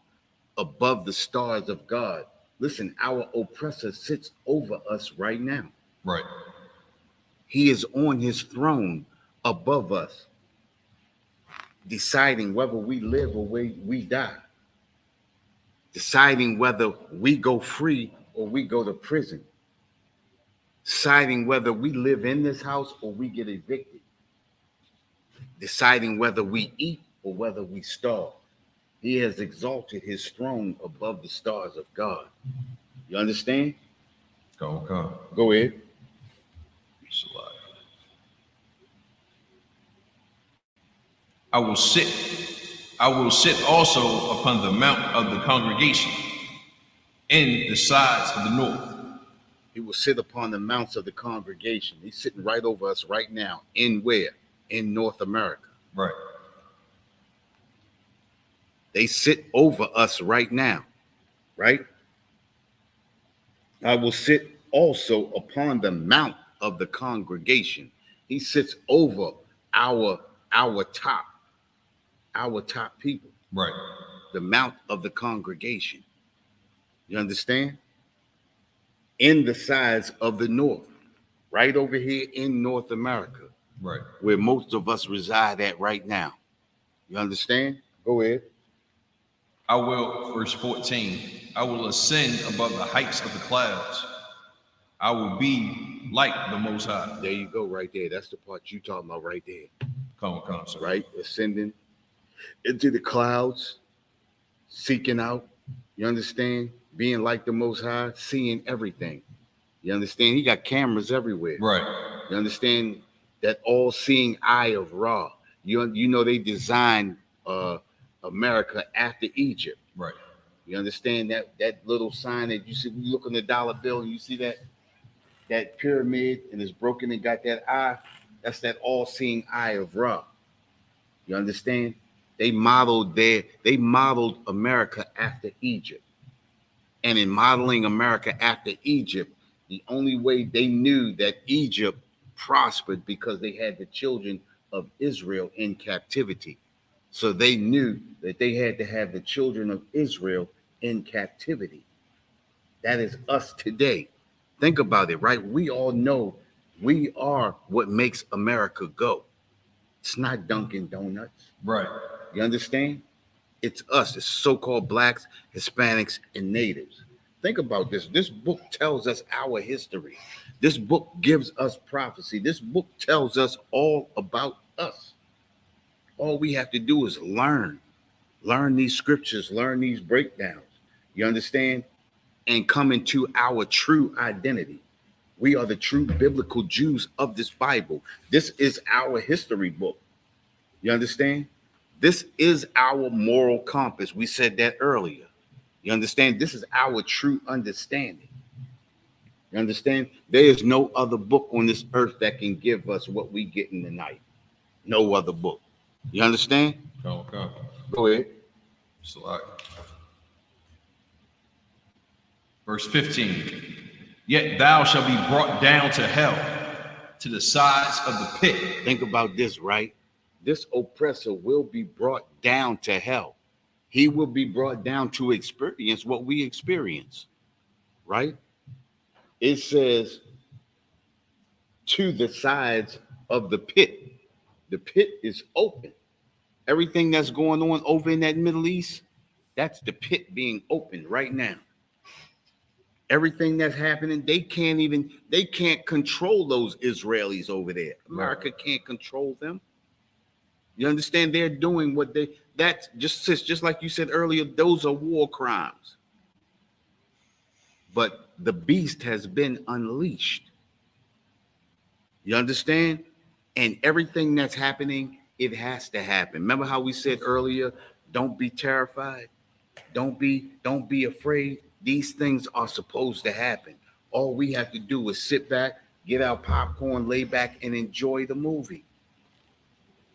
above the stars of God. Listen, our oppressor sits over us right now. Right. He is on his throne above us, deciding whether we live or we die, deciding whether we go free or we go to prison, deciding whether we live in this house or we get evicted, deciding whether we eat or whether we starve. He has exalted his throne above the stars of God. You understand? Come. Go ahead. I will sit also upon the mount of the congregation in the sides of the north. He will sit upon the mounts of the congregation. He's sitting right over us right now. In where? In North America. Right. They sit over us right now, right? I will sit also upon the mount of the congregation. He sits over our top people. Right. The mount of the congregation. You understand? In the sides of the north, right over here in North America. Right. Where most of us reside at right now. You understand? Go ahead. I will, verse 14, I will ascend above the heights of the clouds. I will be like the Most High. There you go, right there. That's the part you talking about right there. Come, sir. Right? Ascending into the clouds, seeking out, you understand? Being like the Most High, seeing everything. You understand? He got cameras everywhere. Right. You understand? That all-seeing eye of Ra. You know they designed America after Egypt. Right. You understand that little sign that you see, you look on the dollar bill and you see that pyramid and it's broken and got that eye. That's that all-seeing eye of Ra. You understand? They modeled America after Egypt. And in modeling America after Egypt, the only way they knew that Egypt prospered because they had the children of Israel in captivity. So they knew that they had to have the children of Israel in captivity. That is us today. Think about it, right? We all know we are what makes America go. It's not Dunkin' Donuts. Right. You understand? It's us. It's so-called blacks, Hispanics, and natives. Think about this. This book tells us our history. This book gives us prophecy. This book tells us all about us. All we have to do is learn these scriptures, learn these breakdowns. You understand? And come into our true identity. We are the true biblical Jews of this Bible. This is our history book. You understand? This is our moral compass. We said that earlier. You understand? This is our true understanding. You understand? There is no other book on this earth that can give us what we get in the night. No other book. You understand? Okay. Go ahead. Verse 15. Yet thou shalt be brought down to hell, to the sides of the pit. Think about this, right? This oppressor will be brought down to hell. He will be brought down to experience what we experience, right? It says to the sides of the pit. The pit is open. Everything that's going on over in that Middle East, that's the pit being opened right now. Everything that's happening, they can't control those Israelis over there. America can't control them. You understand? They're doing what that's just like you said earlier, those are war crimes. But the beast has been unleashed. You understand? And everything that's happening, it has to happen. Remember how we said earlier, don't be terrified. Don't be afraid. These things are supposed to happen. All we have to do is sit back, get our popcorn, lay back, and enjoy the movie.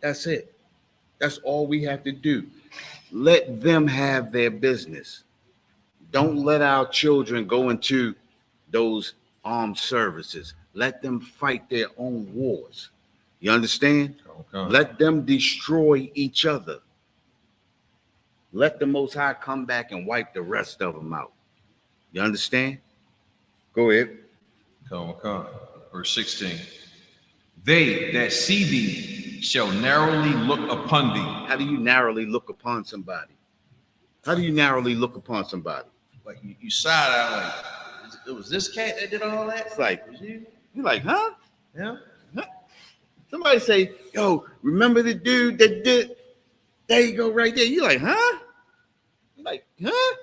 That's it. That's all we have to do. Let them have their business. Don't let our children go into those armed services. Let them fight their own wars. You understand? Okay. Let them destroy each other. Let the Most High come back and wipe the rest of them out. You understand? Go ahead. Okay. Verse 16. They that see thee shall narrowly look upon thee. How do you narrowly look upon somebody? How do you narrowly look upon somebody? Like you side out like, it was this cat that did all that? It's like, Was you? you're like, huh? Yeah. Huh? Somebody say, yo, remember the dude that did? There you go, right there. You're like, huh? You're like, huh?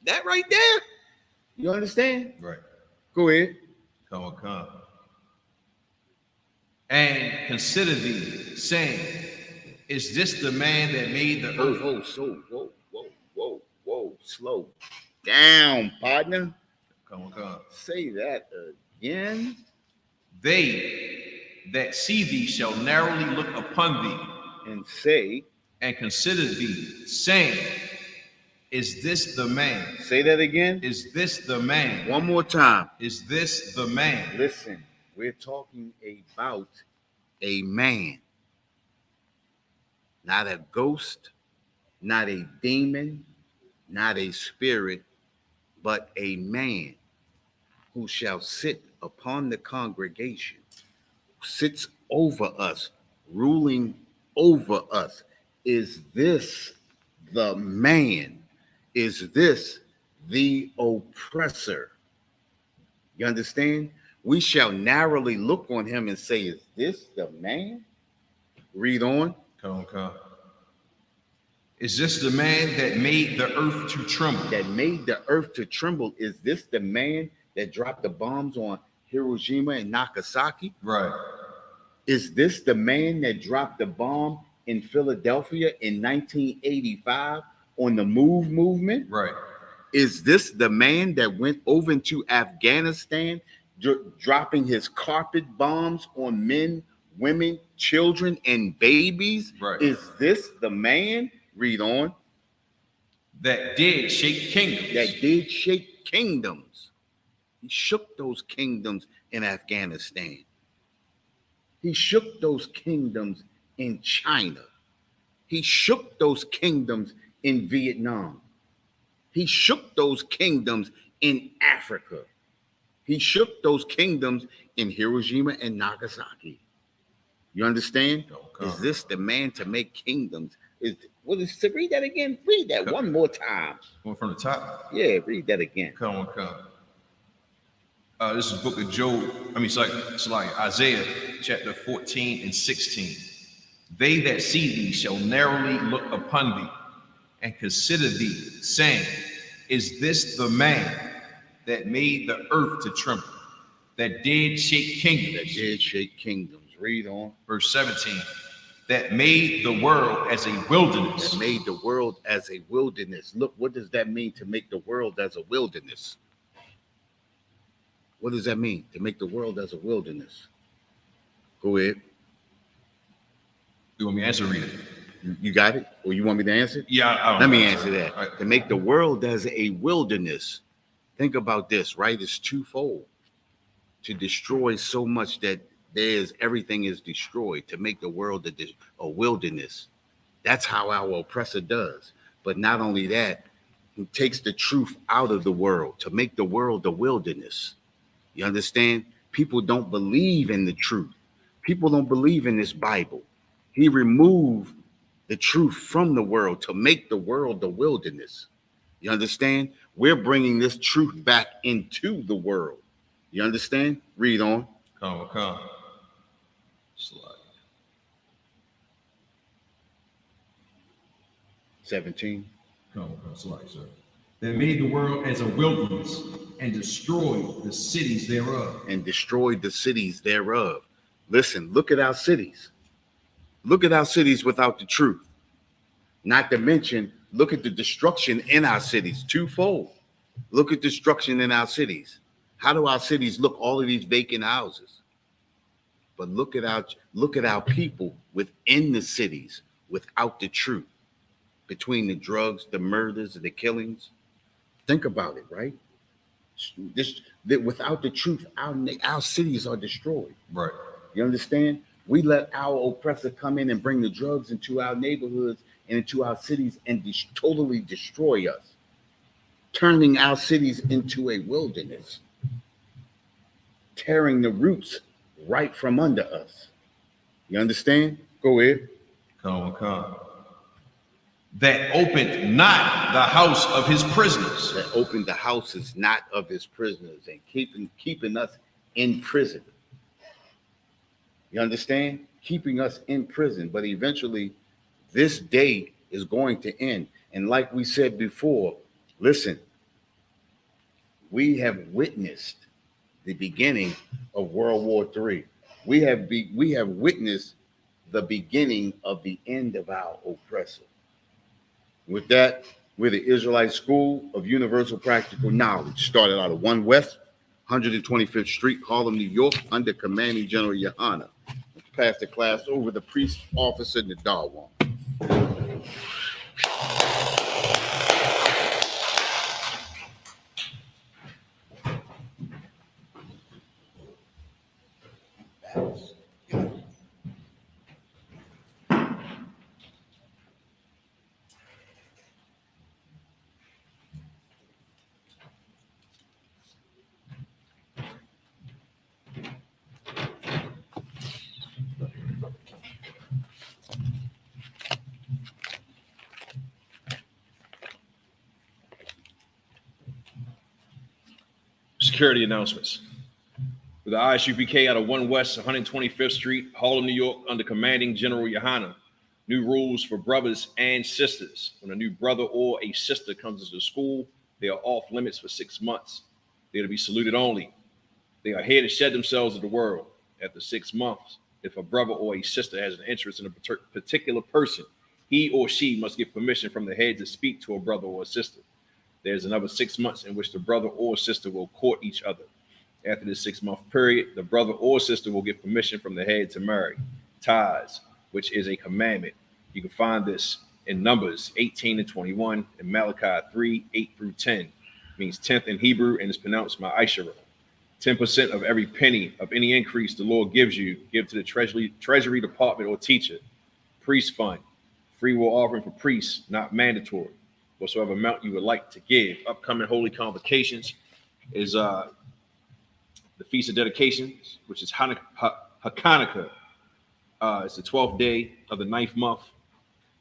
That right there? You understand? Right. Go ahead. Come. And consider thee, saying, is this the man that made the earth? Whoa. Slow down, partner. Come. Say that again. They that see thee shall narrowly look upon thee And say, and consider thee, saying, is this the man? Say that again. Is this the man? One more time. Is this the man? Listen, we're talking about a man, not a ghost, not a demon, not a spirit, but a man who shall sit upon the congregation, sits over us, ruling over us. Is this the man? Is this the oppressor? You understand? We shall narrowly look on him and say, is this the man? Read on. Come. Is this the man that made the earth to tremble? That made the earth to tremble. Is this the man that dropped the bombs on Hiroshima and Nagasaki? Right. Is this the man that dropped the bomb in Philadelphia in 1985 on the MOVE movement? Right. Is this the man that went over into Afghanistan, dropping his carpet bombs on men, women, children and babies. Right. Is this the man? Read on. That did shake kingdoms. That did shake kingdoms. He shook those kingdoms in Afghanistan. He shook those kingdoms in China. He shook those kingdoms in Vietnam. He shook those kingdoms in Africa. He shook those kingdoms in Hiroshima and Nagasaki. You understand? Is this the man to make kingdoms? Read that again? Read that one more time. Going from the top. Yeah, read that again. Come. This is book of Job. It's like Isaiah chapter 14 and 16. They that see thee shall narrowly look upon thee and consider thee, saying, is this the man that made the earth to tremble, that did shake kingdoms? That did shake kingdoms. Read on. Verse 17. That made the world as a wilderness. That made the world as a wilderness. Look, what does that mean to make the world as a wilderness? What does that mean to make the world as a wilderness? Go ahead. You want me to answer? Read it. You got it? Or you want me to answer it? Yeah, I don't Let know. me answer that. Right. To make the world as a wilderness. Think about this, right? It's twofold. To destroy so much that everything is destroyed, to make the world a wilderness. That's how our oppressor does. But not only that, he takes the truth out of the world to make the world a wilderness. You understand? People don't believe in the truth. People don't believe in this Bible. He removed the truth from the world to make the world a wilderness. You understand? We're bringing this truth back into the world. You understand? Read on. Come. Slide. 17. Come, slide, sir. That made the world as a wilderness and destroyed the cities thereof. Listen, look at our cities. Look at our cities without the truth. Not to mention, look at the destruction in our cities, twofold. Look at destruction in our cities. How do our cities look? All of these vacant houses. But look at our people within the cities without the truth. Between the drugs, the murders, the killings. Think about it, right? Without the truth, our cities are destroyed. Right. You understand? We let our oppressor come in and bring the drugs into our neighborhoods and into our cities and totally destroy us, turning our cities into a wilderness, tearing the roots right from under us. You understand? Go ahead. Come. That opened not the house of his prisoners. That opened the houses not of his prisoners and keeping us in prison. You understand? Keeping us in prison. But eventually, this day is going to end. And like we said before, listen, we have witnessed the beginning of World War III. We have witnessed the beginning of the end of our oppressor. With that, we're the Israelite School of Universal Practical Knowledge. Started out of 1 West, 125th Street, Harlem, New York, under Commanding General Yohana. Pass the class over the priest officer Nadawan. Security announcements. With the ISUPK out of 1 West 125th Street, Harlem, New York, under Commanding General Yohana. New rules for brothers and sisters. When a new brother or a sister comes into the school, they are off limits for 6 months. They are to be saluted only. They are here to shed themselves of the world. After 6 months, if a brother or a sister has an interest in a particular person, he or she must get permission from the head to speak to a brother or a sister. There's another 6 months in which the brother or sister will court each other. After this 6 month period, the brother or sister will get permission from the head to marry. tithes, which is a commandment. You can find this in Numbers 18 and 21 and Malachi 3, 8 through 10. Means 10th in Hebrew and is pronounced Ma'ashara. 10% of every penny of any increase the Lord gives you, give to the treasury department or teacher. Priest fund, free will offering for priests, not mandatory. Whatsoever amount you would like to give. Upcoming holy convocations is the Feast of Dedications, which is Hanukkah. It's the 12th day of the 9th month,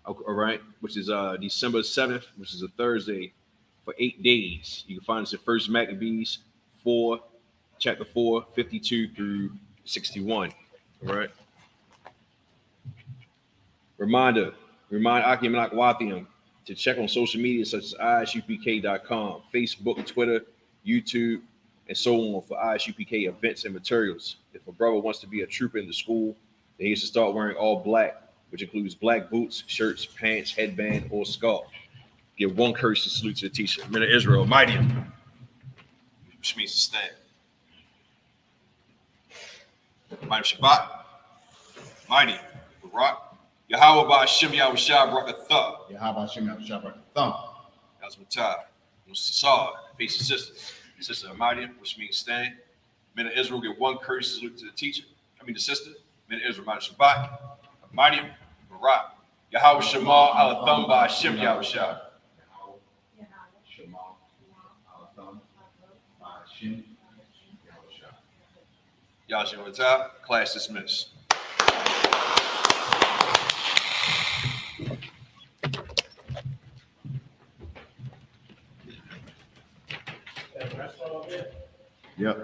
all right, which is December 7th, which is a Thursday, for 8 days. You can find this in 1 Maccabees 4, chapter 4, 52 through 61, all right? Remind Akim and Akwathium to check on social media such as ISUPK.com, Facebook, Twitter, YouTube, and so on for ISUPK events and materials. If a brother wants to be a trooper in the school, then he should start wearing all black, which includes black boots, shirts, pants, headband, or scarf. Give one courtesy salute to the teacher. Men of Israel, mighty, which means to stand. Mighty Shabbat, mighty, Barak, Yahweh Ba'Shem Yahushua Barakatha. Yahweh Hashem Yahushua Thumb. That's Matai. Musisar, face the sisters. Sister Amadia, which means stand. Men of Israel give one courtesy salute to the teacher. The sister. Men of Israel, mighty Shabbat, Amadia, Barak, Yahweh Shema Al Thumb Ba'Shem Yahushua. Shema, Al-Thumb, Hashem, Yahushua. Yahshua Matai, class dismissed. That's all of it. Yep.